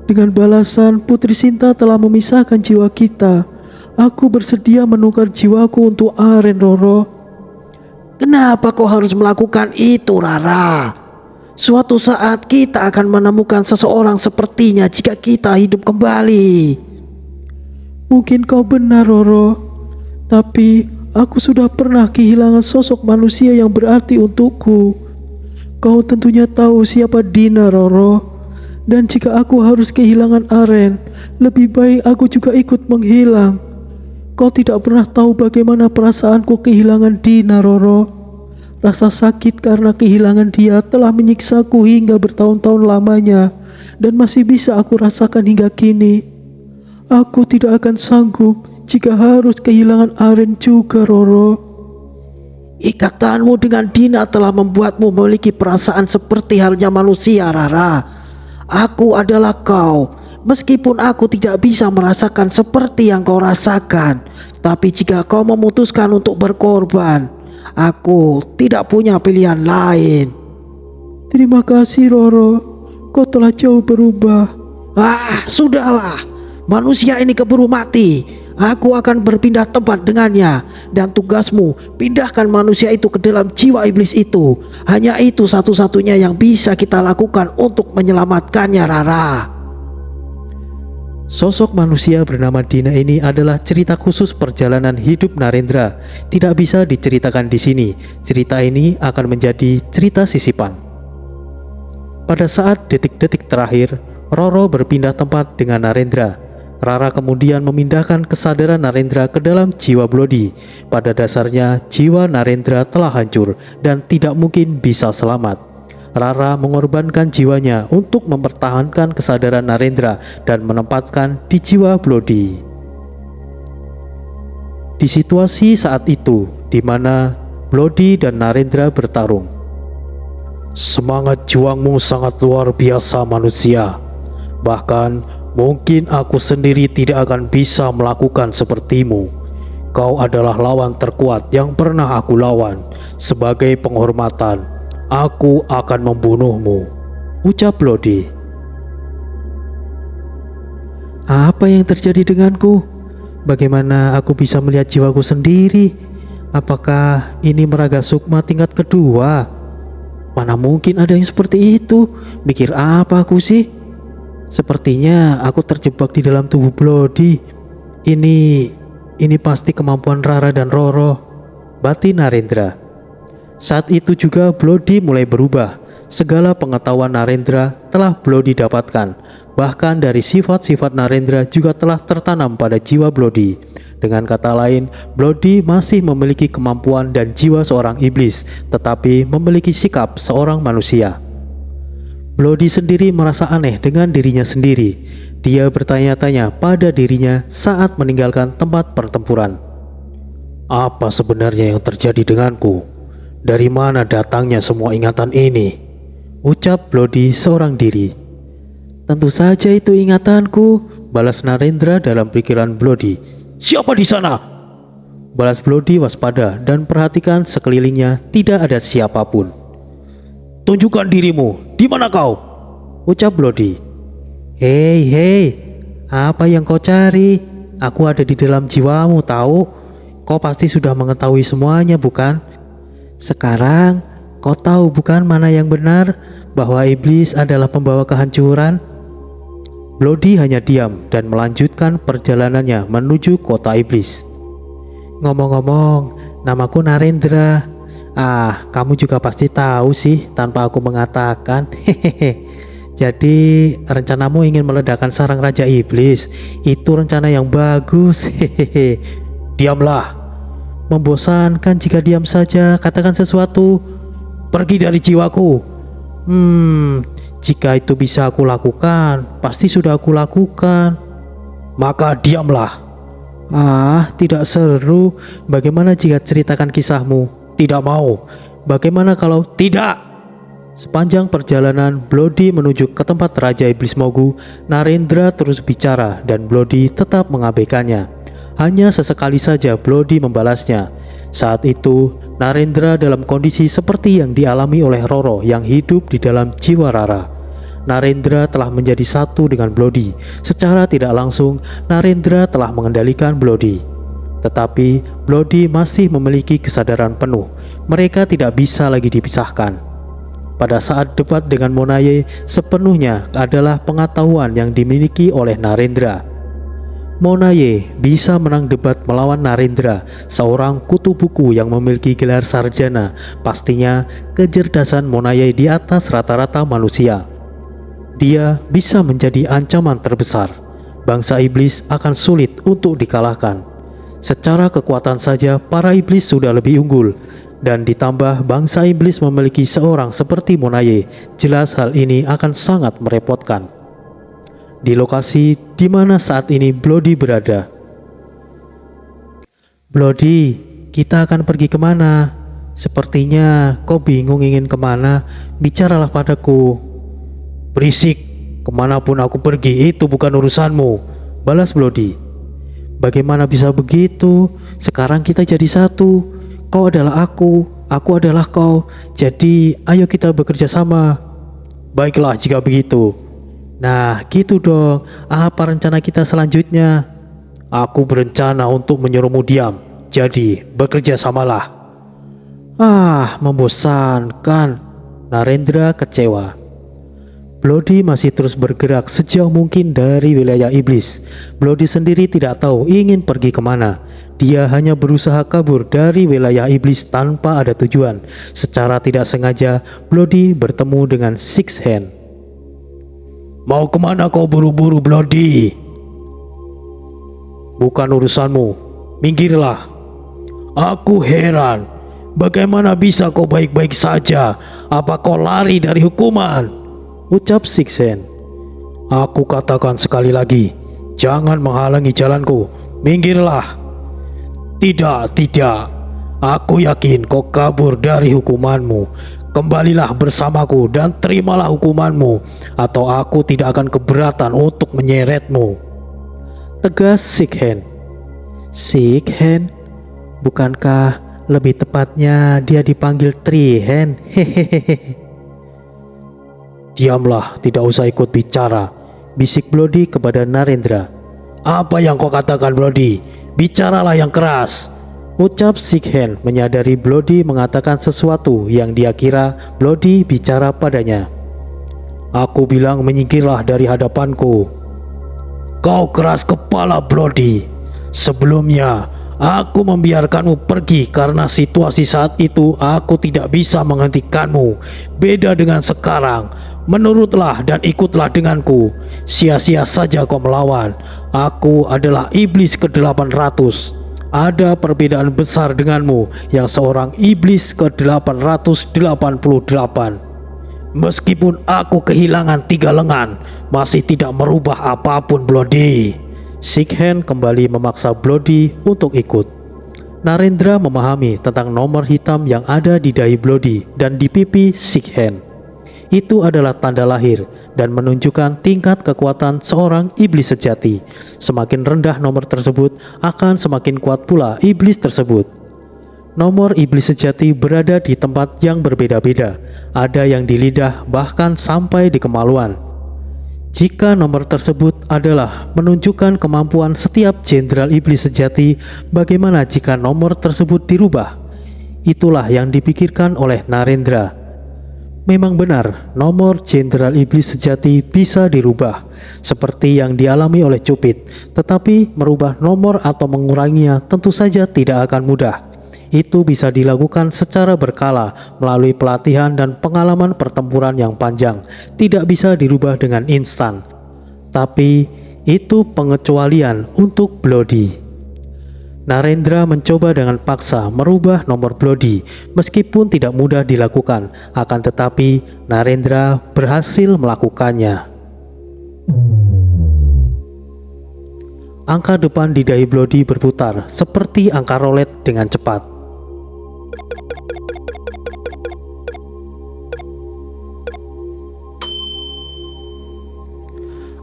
Dengan balasan, Putri Sinta telah memisahkan jiwa kita. Aku bersedia menukar jiwaku untuk Aren, Roro. Kenapa kau harus melakukan itu, Rara? Suatu saat kita akan menemukan seseorang sepertinya jika kita hidup kembali. Mungkin kau benar, Roro. Tapi aku sudah pernah kehilangan sosok manusia yang berarti untukku. Kau tentunya tahu siapa Dina, Roro. Dan jika aku harus kehilangan Aren, lebih baik aku juga ikut menghilang. Kau tidak pernah tahu bagaimana perasaanku kehilangan Dina, Roro. Rasa sakit karena kehilangan dia telah menyiksaku hingga bertahun-tahun lamanya, dan masih bisa aku rasakan hingga kini. Aku tidak akan sanggup jika harus kehilangan Aren juga, Roro. Ikatanmu dengan Dina telah membuatmu memiliki perasaan seperti halnya manusia, Rara. Aku adalah kau. meskipun aku tidak bisa merasakan seperti yang kau rasakan, tapi jika kau memutuskan untuk berkorban, aku tidak punya pilihan lain. Terima kasih Roro, kau telah jauh berubah. Sudahlah, manusia ini keburu mati. Aku akan berpindah tempat dengannya, dan tugasmu pindahkan manusia itu ke dalam jiwa iblis itu. Hanya itu satu-satunya yang bisa kita lakukan untuk menyelamatkannya, Rara. Sosok manusia bernama Dina ini adalah cerita khusus perjalanan hidup Narendra. Tidak bisa diceritakan di sini. Cerita ini akan menjadi cerita sisipan. Pada saat detik-detik terakhir, Roro berpindah tempat dengan Narendra. Rara kemudian memindahkan kesadaran Narendra ke dalam jiwa Blodi. Pada dasarnya, jiwa Narendra telah hancur dan tidak mungkin bisa selamat. Rara mengorbankan jiwanya untuk mempertahankan kesadaran Narendra dan menempatkan di jiwa Blodi. Di situasi saat itu, di mana Blodi dan Narendra bertarung. Semangat juangmu sangat luar biasa manusia. Bahkan mungkin aku sendiri tidak akan bisa melakukan sepertimu. Kau adalah lawan terkuat yang pernah aku lawan. Sebagai penghormatan, aku akan membunuhmu, ucap Blodi. Apa yang terjadi denganku? Bagaimana aku bisa melihat jiwaku sendiri? Apakah ini meraga sukma tingkat kedua? Mana mungkin ada yang seperti itu? Mikir apa aku sih? Sepertinya aku terjebak di dalam tubuh Blodi. Ini pasti kemampuan Rara dan Roro, batin Narendra. Saat itu juga Blodi mulai berubah. Segala pengetahuan Narendra telah Blodi dapatkan. Bahkan dari sifat-sifat Narendra juga telah tertanam pada jiwa Blodi. Dengan kata lain, Blodi masih memiliki kemampuan dan jiwa seorang iblis, tetapi memiliki sikap seorang manusia. Blodi sendiri merasa aneh dengan dirinya sendiri. Dia bertanya-tanya pada dirinya saat meninggalkan tempat pertempuran. Apa sebenarnya yang terjadi denganku? Dari mana datangnya semua ingatan ini? Ucap Blodi seorang diri. Tentu saja itu ingatanku, balas Narendra dalam pikiran Blodi. Siapa di sana? Balas Blodi waspada dan perhatikan sekelilingnya tidak ada siapapun. Tunjukkan dirimu, di mana kau? Ucap Blodi. Hei, apa yang kau cari? Aku ada di dalam jiwamu tahu. Kau pasti sudah mengetahui semuanya bukan? Sekarang kau tahu bukan mana yang benar, bahwa iblis adalah pembawa kehancuran? Blodi hanya diam dan melanjutkan perjalanannya menuju kota iblis. Ngomong-ngomong, namaku Narendra. Kamu juga pasti tahu sih tanpa aku mengatakan. Hehehe. Jadi rencanamu ingin meledakkan sarang Raja Iblis. Itu rencana yang bagus. Hehehe. Diamlah. Membosankan jika diam saja. Katakan sesuatu. Pergi dari jiwaku. Jika itu bisa aku lakukan, pasti sudah aku lakukan. Maka diamlah. Tidak seru. Bagaimana jika ceritakan kisahmu? Tidak mau. Bagaimana kalau tidak? Sepanjang perjalanan Blodi menuju ke tempat Raja Iblis Mogu, Narendra terus bicara dan Blodi tetap mengabaikannya. Hanya sesekali saja Blodi membalasnya. Saat itu Narendra dalam kondisi seperti yang dialami oleh Roro yang hidup di dalam jiwa Rara. Narendra telah menjadi satu dengan Blodi. Secara tidak langsung Narendra telah mengendalikan Blodi. Tetapi Blodi masih memiliki kesadaran penuh. Mereka tidak bisa lagi dipisahkan. Pada saat debat dengan Monaye, sepenuhnya adalah pengetahuan yang dimiliki oleh Narendra. Monaye bisa menang debat melawan Narendra, seorang kutu buku yang memiliki gelar sarjana. Pastinya kecerdasan Monaye di atas rata-rata manusia. Dia bisa menjadi ancaman terbesar. Bangsa iblis akan sulit untuk dikalahkan. Secara kekuatan saja para iblis sudah lebih unggul, dan ditambah bangsa iblis memiliki seorang seperti Monaye, jelas hal ini akan sangat merepotkan. Di lokasi di mana saat ini Blodi berada. Blodi, kita akan pergi kemana? Sepertinya kau bingung ingin kemana. Bicaralah padaku. Berisik, Kemanapun aku pergi itu bukan urusanmu, balas Bloody. Bagaimana bisa begitu? Sekarang kita jadi satu. Kau adalah aku adalah kau. Jadi ayo kita bekerja sama. Baiklah jika begitu. Nah gitu dong. Apa rencana kita selanjutnya? Aku berencana untuk menyuruhmu diam. Jadi bekerja samalah. Membosankan. Narendra kecewa. Bloody masih terus bergerak sejauh mungkin dari wilayah iblis. Bloody sendiri tidak tahu ingin pergi kemana. Dia hanya berusaha kabur dari wilayah iblis tanpa ada tujuan. Secara tidak sengaja, Bloody bertemu dengan Six Hand. Mau kemana kau buru-buru, Bloody? Bukan urusanmu. Minggirlah. Aku heran. Bagaimana bisa kau baik-baik saja? Apa kau lari dari hukuman? Ucap Six Hand. Aku katakan sekali lagi, jangan menghalangi jalanku. Minggirlah. Tidak. Aku yakin kau kabur dari hukumanmu. Kembalilah bersamaku dan terimalah hukumanmu, atau aku tidak akan keberatan untuk menyeretmu. Tegas Six Hand. Six Hand? Bukankah lebih tepatnya dia dipanggil Three Hand? Hehehe. Diamlah, tidak usah ikut bicara, bisik Bloody kepada Narendra. Apa yang kau katakan, Bloody? Bicaralah yang keras, ucap Six Hand, menyadari Bloody mengatakan sesuatu yang dia kira Bloody bicara padanya. Aku bilang menyingkirlah dari hadapanku. Kau keras kepala, Bloody. Sebelumnya aku membiarkanmu pergi karena situasi saat itu aku tidak bisa menghentikanmu. Beda dengan sekarang. Menurutlah dan ikutlah denganku. Sia-sia saja kau melawan. Aku adalah iblis ke-800. Ada perbedaan besar denganmu yang seorang iblis ke-888. Meskipun aku kehilangan 3 lengan, masih tidak merubah apapun, Bloody. Six Hand kembali memaksa Bloody untuk ikut. Narendra memahami tentang nomor hitam yang ada di dahi Bloody dan di pipi Six Hand. Itu adalah tanda lahir dan menunjukkan tingkat kekuatan seorang iblis sejati. Semakin rendah nomor tersebut, akan semakin kuat pula iblis tersebut. Nomor iblis sejati berada di tempat yang berbeda-beda. Ada yang di lidah, bahkan sampai di kemaluan. Jika nomor tersebut adalah menunjukkan kemampuan setiap jenderal iblis sejati, bagaimana jika nomor tersebut dirubah? Itulah yang dipikirkan oleh Narendra. Memang benar, nomor jenderal iblis sejati bisa dirubah, seperti yang dialami oleh Cupid. Tetapi merubah nomor atau menguranginya tentu saja tidak akan mudah. Itu bisa dilakukan secara berkala melalui pelatihan dan pengalaman pertempuran yang panjang. Tidak bisa dirubah dengan instan. Tapi itu pengecualian untuk Bloody. Narendra mencoba dengan paksa merubah nomor Bloody, meskipun tidak mudah dilakukan. Akan tetapi Narendra berhasil melakukannya. Angka depan di dahi Bloody berputar seperti angka roulette dengan cepat.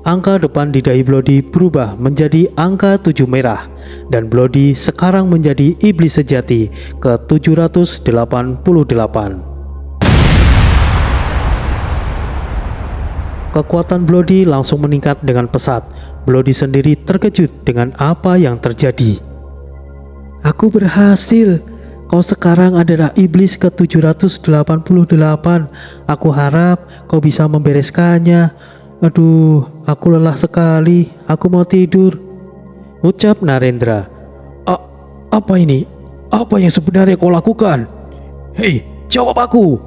Angka depan di dahi Bloody berubah menjadi angka 7 merah, dan Bloody sekarang menjadi iblis sejati ke-788. Kekuatan Bloody langsung meningkat dengan pesat. Bloody sendiri terkejut dengan apa yang terjadi. Aku berhasil. Kau sekarang adalah iblis ke-788. Aku harap kau bisa membereskannya. Aduh, aku lelah sekali. Aku mau tidur, ucap Narendra. Apa ini? Apa yang sebenarnya kau lakukan? Hei, jawab aku,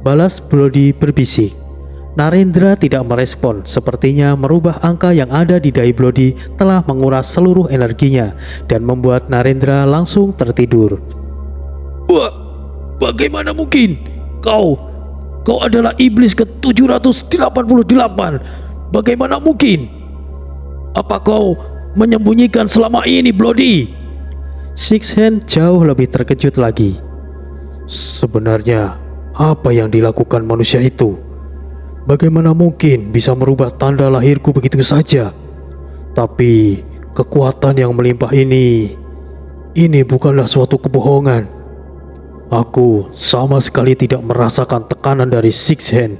balas Bloody berbisik. Narendra tidak merespon. Sepertinya merubah angka yang ada di dahi Bloody telah menguras seluruh energinya dan membuat Narendra langsung tertidur. Bagaimana mungkin? Kau adalah iblis ke-788. Bagaimana mungkin? Apa kau menyembunyikan selama ini, Bloody? Six Hand jauh lebih terkejut lagi. Sebenarnya apa yang dilakukan manusia itu? bagaimana mungkin bisa merubah tanda lahirku begitu saja? Tapi kekuatan yang melimpah ini bukanlah suatu kebohongan. Aku sama sekali tidak merasakan tekanan dari Six Hand.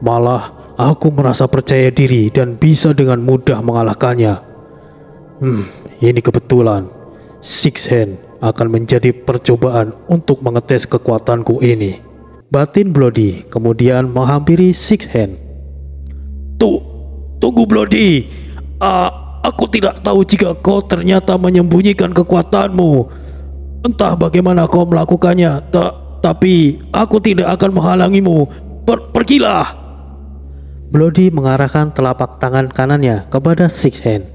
Malah aku merasa percaya diri dan bisa dengan mudah mengalahkannya. Ini kebetulan. Six Hand akan menjadi percobaan untuk mengetes kekuatanku ini. Batin Bloody kemudian menghampiri Six Hand. Tunggu Bloody. Aku tidak tahu jika kau ternyata menyembunyikan kekuatanmu. Entah bagaimana kau melakukannya, tapi aku tidak akan menghalangimu. Pergilah. Bloody mengarahkan telapak tangan kanannya kepada Six Hand.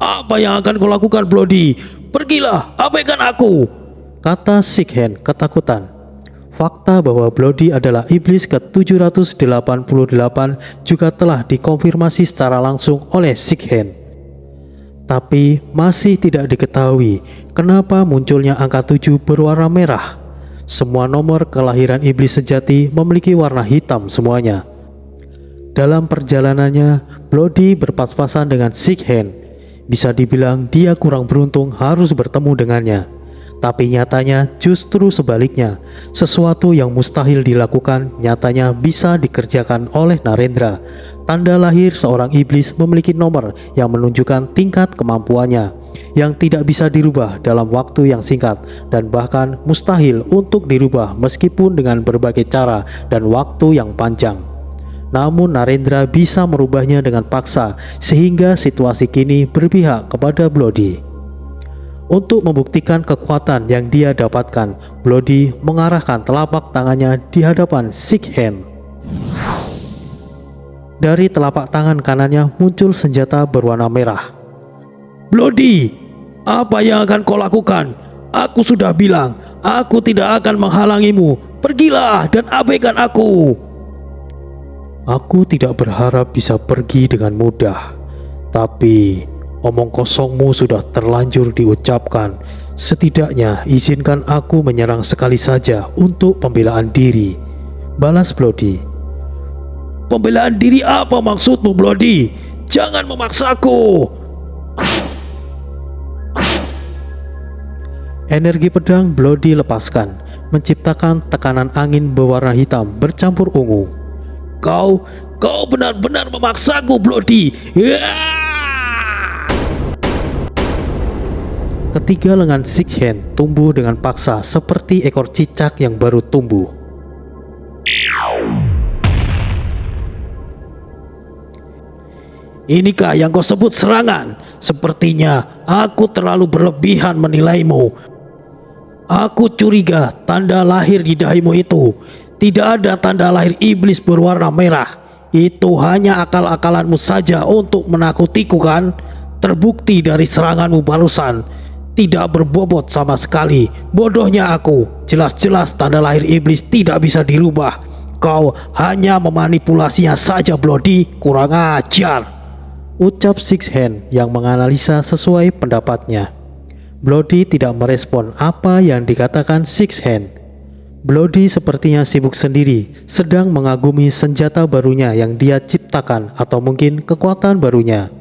Apa yang akan kau lakukan, Bloody? Pergilah, abaikan aku, kata Six Hand ketakutan. Fakta bahwa Bloody adalah iblis ke-788 juga telah dikonfirmasi secara langsung oleh Six Hand. Tapi masih tidak diketahui kenapa munculnya angka 7 berwarna merah. Semua nomor kelahiran iblis sejati memiliki warna hitam semuanya. Dalam perjalanannya, Bloody berpas-pasan dengan Six Hand. Bisa dibilang dia kurang beruntung harus bertemu dengannya. Tapi nyatanya justru sebaliknya, sesuatu yang mustahil dilakukan nyatanya bisa dikerjakan oleh Narendra. Tanda lahir seorang iblis memiliki nomor yang menunjukkan tingkat kemampuannya, yang tidak bisa dirubah dalam waktu yang singkat, dan bahkan mustahil untuk dirubah meskipun dengan berbagai cara dan waktu yang panjang. Namun Narendra bisa merubahnya dengan paksa, sehingga situasi kini berpihak kepada Bloody. Untuk membuktikan kekuatan yang dia dapatkan, Bloody mengarahkan telapak tangannya di hadapan Six Hand. Dari telapak tangan kanannya muncul senjata berwarna merah. Bloody, apa yang akan kau lakukan? Aku sudah bilang, aku tidak akan menghalangimu. Pergilah dan abaikan aku. Aku tidak berharap bisa pergi dengan mudah, tapi omong kosongmu sudah terlanjur diucapkan. Setidaknya izinkan aku menyerang sekali saja untuk pembelaan diri, balas Bloody. Pembelaan diri apa maksudmu, Bloody? Jangan memaksaku. Energi pedang Bloody lepaskan, menciptakan tekanan angin berwarna hitam bercampur ungu. Kau benar-benar memaksaku, Bloody. Ketiga lengan Six Hand tumbuh dengan paksa seperti ekor cicak yang baru tumbuh. Inikah yang kau sebut serangan? Sepertinya aku terlalu berlebihan menilaimu. Aku curiga tanda lahir di dahimu itu tidak ada tanda lahir iblis berwarna merah. Itu hanya akal-akalanmu saja untuk menakutiku, kan? Terbukti dari seranganmu barusan. Tidak berbobot sama sekali. Bodohnya aku. Jelas-jelas tanda lahir iblis tidak bisa dirubah. Kau hanya memanipulasinya saja, Bloody. Kurang ajar, ucap Six Hand yang menganalisa sesuai pendapatnya. Bloody tidak merespon apa yang dikatakan Six Hand. Bloody sepertinya sibuk sendiri, sedang mengagumi senjata barunya yang dia ciptakan, atau mungkin kekuatan barunya.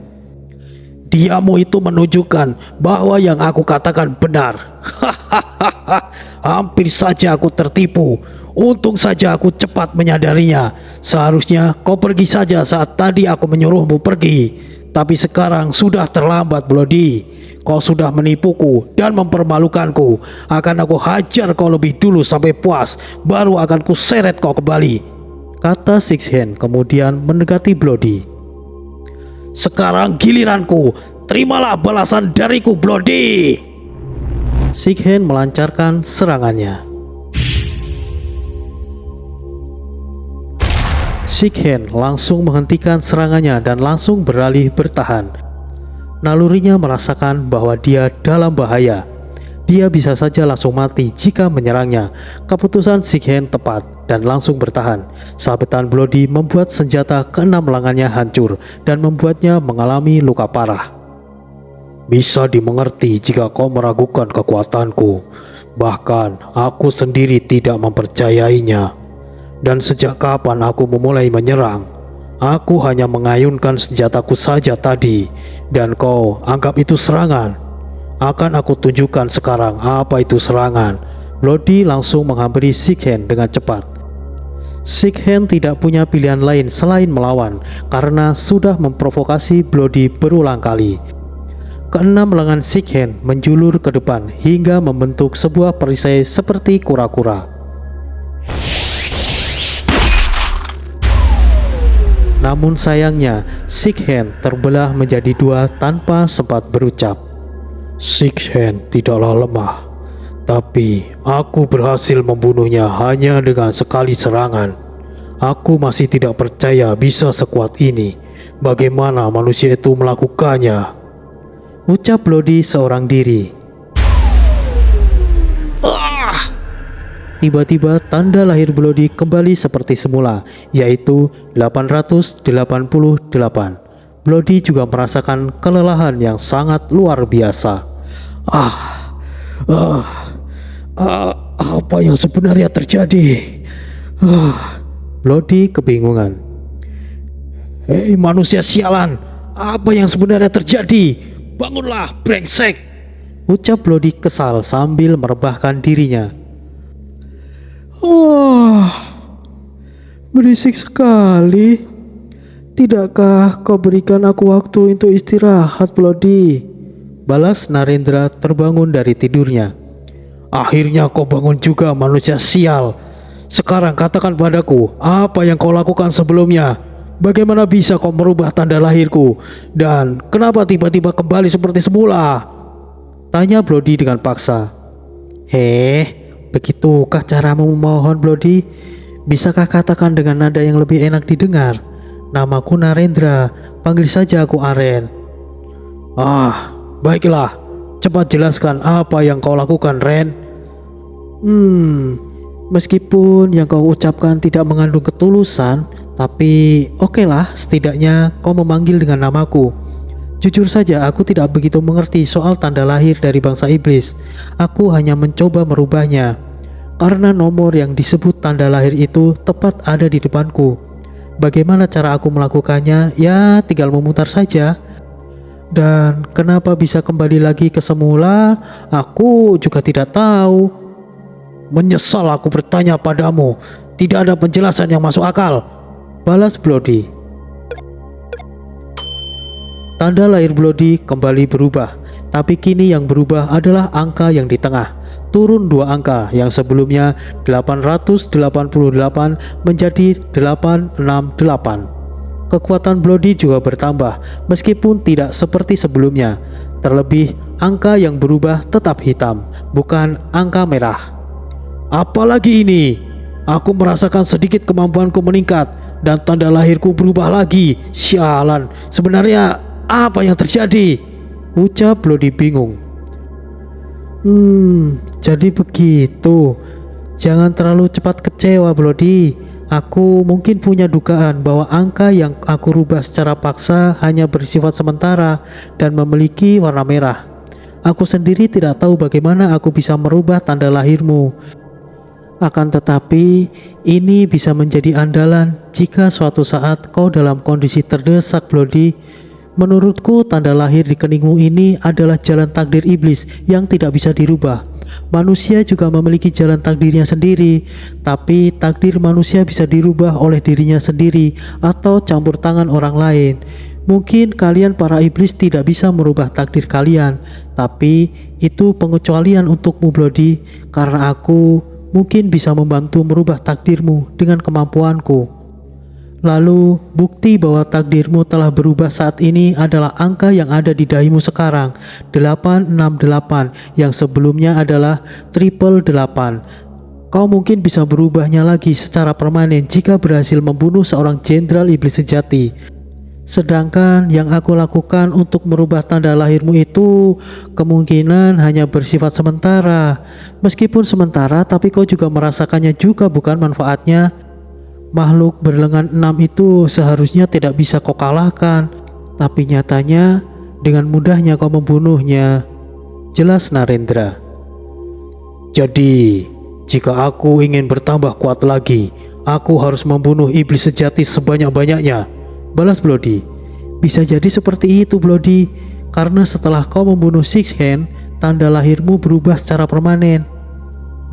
Diamu itu menunjukkan bahwa yang aku katakan benar. Hahaha, hampir saja aku tertipu. Untung saja aku cepat menyadarinya. Seharusnya kau pergi saja saat tadi aku menyuruhmu pergi. Tapi sekarang sudah terlambat, Bloody. Kau sudah menipuku dan mempermalukanku. Akan aku hajar kau lebih dulu sampai puas, baru akan kuseret kau kembali, kata Six Hand kemudian mendekati Bloody. Sekarang giliranku. Terimalah balasan dariku, Bloody. Six Hand melancarkan serangannya. Six Hand langsung menghentikan serangannya dan langsung beralih bertahan. Nalurinya merasakan bahwa dia dalam bahaya. Dia bisa saja langsung mati jika menyerangnya. Keputusan Six Hand tepat dan langsung bertahan. Sabetan Bloody membuat senjata keenam lengannya hancur dan membuatnya mengalami luka parah. Bisa dimengerti jika kau meragukan kekuatanku. Bahkan aku sendiri tidak mempercayainya. Dan sejak kapan aku memulai menyerang? Aku hanya mengayunkan senjataku saja tadi, dan kau anggap itu serangan. Akan aku tunjukkan sekarang apa itu serangan. Bloody langsung menghampiri Sikhen dengan cepat. Sikhen tidak punya pilihan lain selain melawan, karena sudah memprovokasi Bloody berulang kali. Keenam lengan Sikhen menjulur ke depan hingga membentuk sebuah perisai seperti kura-kura. Namun sayangnya, Sikhen terbelah menjadi dua tanpa sempat berucap. Sikhen tidaklah lemah, tapi aku berhasil membunuhnya hanya dengan sekali serangan. Aku masih tidak percaya bisa sekuat ini. Bagaimana manusia itu melakukannya? Ucap Bloody seorang diri. Tiba-tiba tanda lahir Bloody kembali seperti semula, yaitu 888. Bloody juga merasakan kelelahan yang sangat luar biasa. Apa yang sebenarnya terjadi? Bloody kebingungan. Hei manusia sialan, apa yang sebenarnya terjadi? Bangunlah, brengsek! Ucap Bloody kesal sambil merebahkan dirinya. Berisik sekali. Tidakkah kau berikan aku waktu untuk istirahat, Bloody? Balas Narendra terbangun dari tidurnya. Akhirnya kau bangun juga, manusia sial. Sekarang katakan padaku, apa yang kau lakukan sebelumnya? Bagaimana bisa kau merubah tanda lahirku? Dan kenapa tiba-tiba kembali seperti semula? Tanya Bloody dengan paksa. Begitukah caramu memohon, Bloody? Bisakah katakan dengan nada yang lebih enak didengar? Namaku Narendra, panggil saja aku Aren. Baiklah, cepat jelaskan apa yang kau lakukan, Ren. Meskipun yang kau ucapkan tidak mengandung ketulusan, tapi okelah, setidaknya kau memanggil dengan namaku. Jujur saja, aku tidak begitu mengerti soal tanda lahir dari bangsa iblis. Aku hanya mencoba merubahnya, karena nomor yang disebut tanda lahir itu tepat ada di depanku. Bagaimana cara aku melakukannya? Ya, tinggal memutar saja. Dan kenapa bisa kembali lagi ke semula? Aku juga tidak tahu. Menyesal aku bertanya padamu. Tidak ada penjelasan yang masuk akal. Balas Bloody. Tanda lahir Bloody kembali berubah, tapi kini yang berubah adalah angka yang di tengah. Turun 2 angka yang sebelumnya 888 menjadi 868. Kekuatan Bloody juga bertambah, meskipun tidak seperti sebelumnya. Terlebih, angka yang berubah tetap hitam, bukan angka merah. Apalagi ini? Aku merasakan sedikit kemampuanku meningkat, dan tanda lahirku berubah lagi. Sialan, sebenarnya apa yang terjadi? Ucap Bloody bingung. Jadi begitu. Jangan terlalu cepat kecewa, Bloody. Aku mungkin punya dugaan bahwa angka yang aku rubah secara paksa hanya bersifat sementara dan memiliki warna merah. Aku sendiri tidak tahu bagaimana aku bisa merubah tanda lahirmu. Akan tetapi, ini bisa menjadi andalan jika suatu saat kau dalam kondisi terdesak, Bloody. Menurutku, tanda lahir di keningmu ini adalah jalan takdir iblis yang tidak bisa dirubah. Manusia juga memiliki jalan takdirnya sendiri, tapi takdir manusia bisa dirubah oleh dirinya sendiri atau campur tangan orang lain. Mungkin kalian para iblis tidak bisa merubah takdir kalian, tapi itu pengecualian untukmu, Bloody, karena aku mungkin bisa membantu merubah takdirmu dengan kemampuanku. Lalu, bukti bahwa takdirmu telah berubah saat ini adalah angka yang ada di dahimu sekarang, 868, yang sebelumnya adalah 888. Kau mungkin bisa berubahnya lagi secara permanen jika berhasil membunuh seorang jenderal iblis sejati. Sedangkan yang aku lakukan untuk merubah tanda lahirmu itu kemungkinan hanya bersifat sementara. Meskipun sementara, tapi kau juga merasakannya juga, bukan manfaatnya? Makhluk berlengan 6 itu seharusnya tidak bisa kau kalahkan, tapi nyatanya dengan mudahnya kau membunuhnya. Jelas Narendra. Jadi, jika aku ingin bertambah kuat lagi, Aku harus membunuh iblis sejati sebanyak-banyaknya, balas Bloody. Bisa jadi seperti itu, Bloody. Karena setelah kau membunuh Six Hand, tanda lahirmu berubah secara permanen.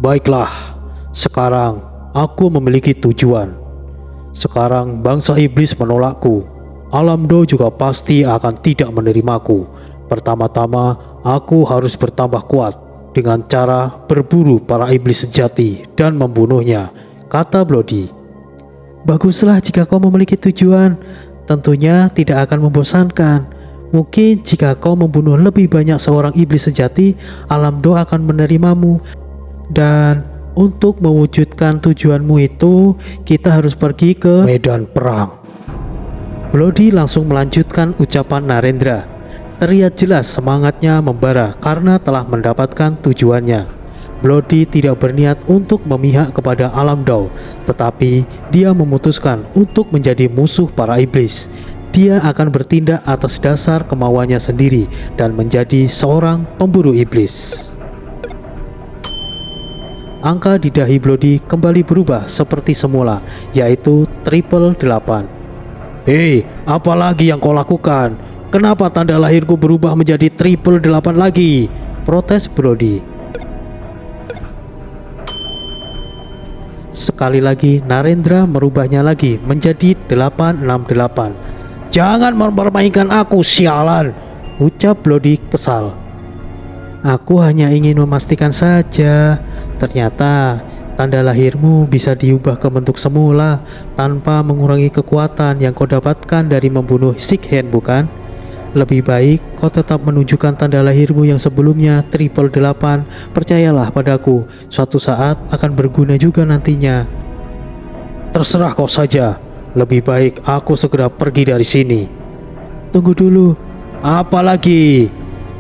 Baiklah, sekarang aku memiliki tujuan. Sekarang bangsa iblis menolakku. Alam Do juga pasti akan tidak menerimaku. Pertama-tama, aku harus bertambah kuat dengan cara berburu para iblis sejati dan membunuhnya, kata Bloody. Baguslah jika kau memiliki tujuan. Tentunya tidak akan membosankan. Mungkin jika kau membunuh lebih banyak seorang iblis sejati, Alam Do akan menerimamu. Dan untuk mewujudkan tujuanmu itu, kita harus pergi ke Medan perang. Bloody langsung melanjutkan ucapan Narendra. Terlihat jelas semangatnya membara karena telah mendapatkan tujuannya. Bloody tidak berniat untuk memihak kepada Alam Do, tetapi dia memutuskan untuk menjadi musuh para iblis. Dia akan bertindak atas dasar kemauannya sendiri dan menjadi seorang pemburu iblis. Angka di dahi Bloody kembali berubah seperti semula, yaitu 888. Hei, apa lagi yang kau lakukan? Kenapa tanda lahirku berubah menjadi 888 lagi? Protes Bloody. Sekali lagi Narendra merubahnya lagi menjadi 868. Jangan mempermainkan aku, sialan, ucap Bloody kesal. Aku hanya ingin memastikan saja. Ternyata tanda lahirmu bisa diubah ke bentuk semula tanpa mengurangi kekuatan yang kau dapatkan dari membunuh Six Hand, bukan? Lebih baik kau tetap menunjukkan tanda lahirmu yang sebelumnya 888. Percayalah padaku, suatu saat akan berguna juga nantinya. Terserah kau saja. Lebih baik aku segera pergi dari sini. Tunggu dulu. Apa lagi?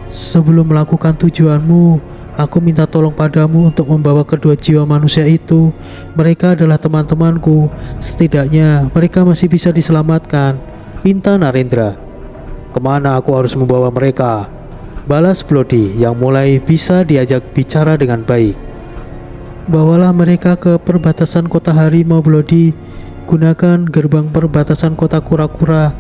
Sebelum melakukan tujuanmu, aku minta tolong padamu untuk membawa kedua jiwa manusia itu. Mereka adalah teman-temanku. Setidaknya mereka masih bisa diselamatkan, pinta Narendra. Kemana aku harus membawa mereka? Balas Bloody yang mulai bisa diajak bicara dengan baik. Bawalah mereka ke perbatasan kota harimau, Bloody. Gunakan gerbang perbatasan kota kura-kura.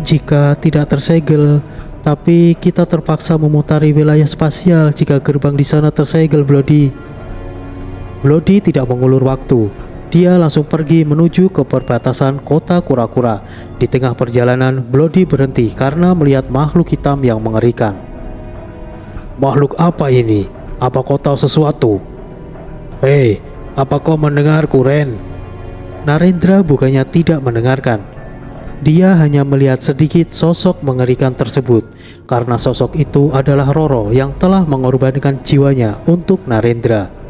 Jika tidak tersegel, tapi kita terpaksa memutari wilayah spasial jika gerbang di sana tersegel, Bloody. Bloody tidak mengulur waktu. Dia langsung pergi menuju ke perbatasan kota kura-kura. Di tengah perjalanan, Bloody berhenti karena melihat makhluk hitam yang mengerikan. Makhluk apa ini? Apa kau tahu sesuatu? Hei, apa kau mendengarku, Ren? Narendra bukannya tidak mendengarkan. Dia hanya melihat sedikit sosok mengerikan tersebut, karena sosok itu adalah Roro yang telah mengorbankan jiwanya untuk Narendra.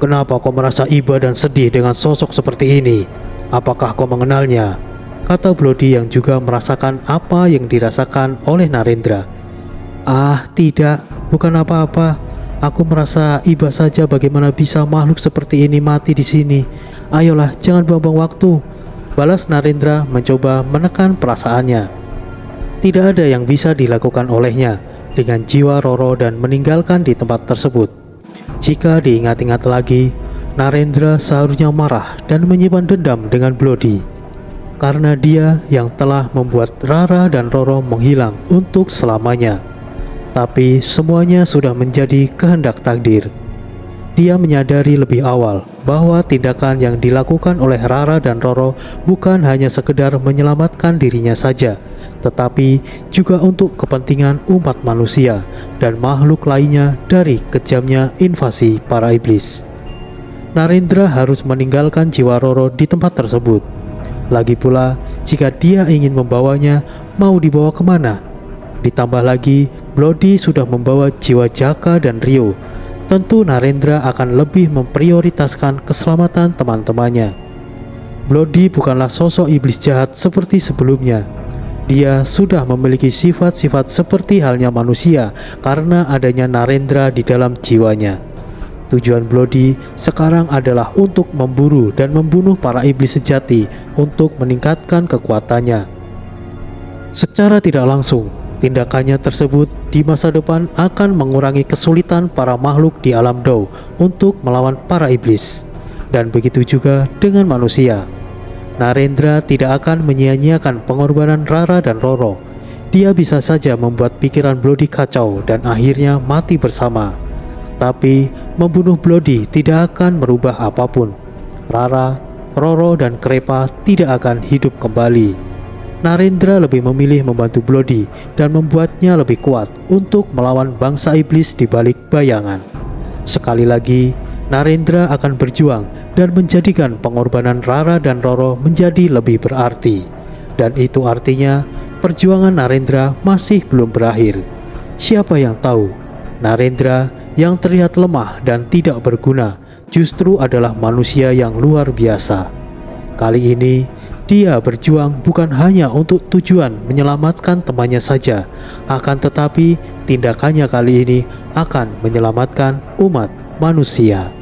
Kenapa kau merasa iba dan sedih dengan sosok seperti ini? Apakah kau mengenalnya? Kata Bloody yang juga merasakan apa yang dirasakan oleh Narendra. Ah, tidak, bukan apa-apa. Aku merasa iba saja bagaimana bisa makhluk seperti ini mati di sini. Ayolah, jangan buang-buang waktu. Balas Narendra mencoba menekan perasaannya. Tidak ada yang bisa dilakukan olehnya dengan jiwa Roro dan meninggalkan di tempat tersebut. Jika diingat-ingat lagi, Narendra seharusnya marah dan menyimpan dendam dengan Bloody, karena dia yang telah membuat Rara dan Roro menghilang untuk selamanya. Tapi semuanya sudah menjadi kehendak takdir. Dia menyadari lebih awal bahwa tindakan yang dilakukan oleh Rara dan Roro bukan hanya sekedar menyelamatkan dirinya saja, tetapi juga untuk kepentingan umat manusia dan makhluk lainnya dari kejamnya invasi para iblis. Narendra harus meninggalkan jiwa Roro di tempat tersebut. Lagi pula, jika dia ingin membawanya, mau dibawa kemana? Ditambah lagi, Bloody sudah membawa jiwa Jaka dan Rio. Tentu Narendra akan lebih memprioritaskan keselamatan teman-temannya. Bloody bukanlah sosok iblis jahat seperti sebelumnya. Dia sudah memiliki sifat-sifat seperti halnya manusia karena adanya Narendra di dalam jiwanya. Tujuan Bloody sekarang adalah untuk memburu dan membunuh para iblis sejati untuk meningkatkan kekuatannya. Secara tidak langsung, tindakannya tersebut di masa depan akan mengurangi kesulitan para makhluk di alam Do untuk melawan para iblis. dan begitu juga dengan manusia. Narendra tidak akan menyia-nyiakan pengorbanan Rara dan Roro. Dia bisa saja membuat pikiran Blodi kacau dan akhirnya mati bersama. Tapi membunuh Blodi tidak akan merubah apapun. Rara, Roro, dan Krepa tidak akan hidup kembali. Narendra lebih memilih membantu Blodi dan membuatnya lebih kuat untuk melawan bangsa iblis di balik bayangan. Sekali lagi, Narendra akan berjuang dan menjadikan pengorbanan Rara dan Roro menjadi lebih berarti. Dan itu artinya perjuangan Narendra masih belum berakhir. Siapa yang tahu, Narendra yang terlihat lemah dan tidak berguna justru adalah manusia yang luar biasa. Kali ini, dia berjuang bukan hanya untuk tujuan menyelamatkan temannya saja, akan tetapi tindakannya kali ini akan menyelamatkan umat manusia.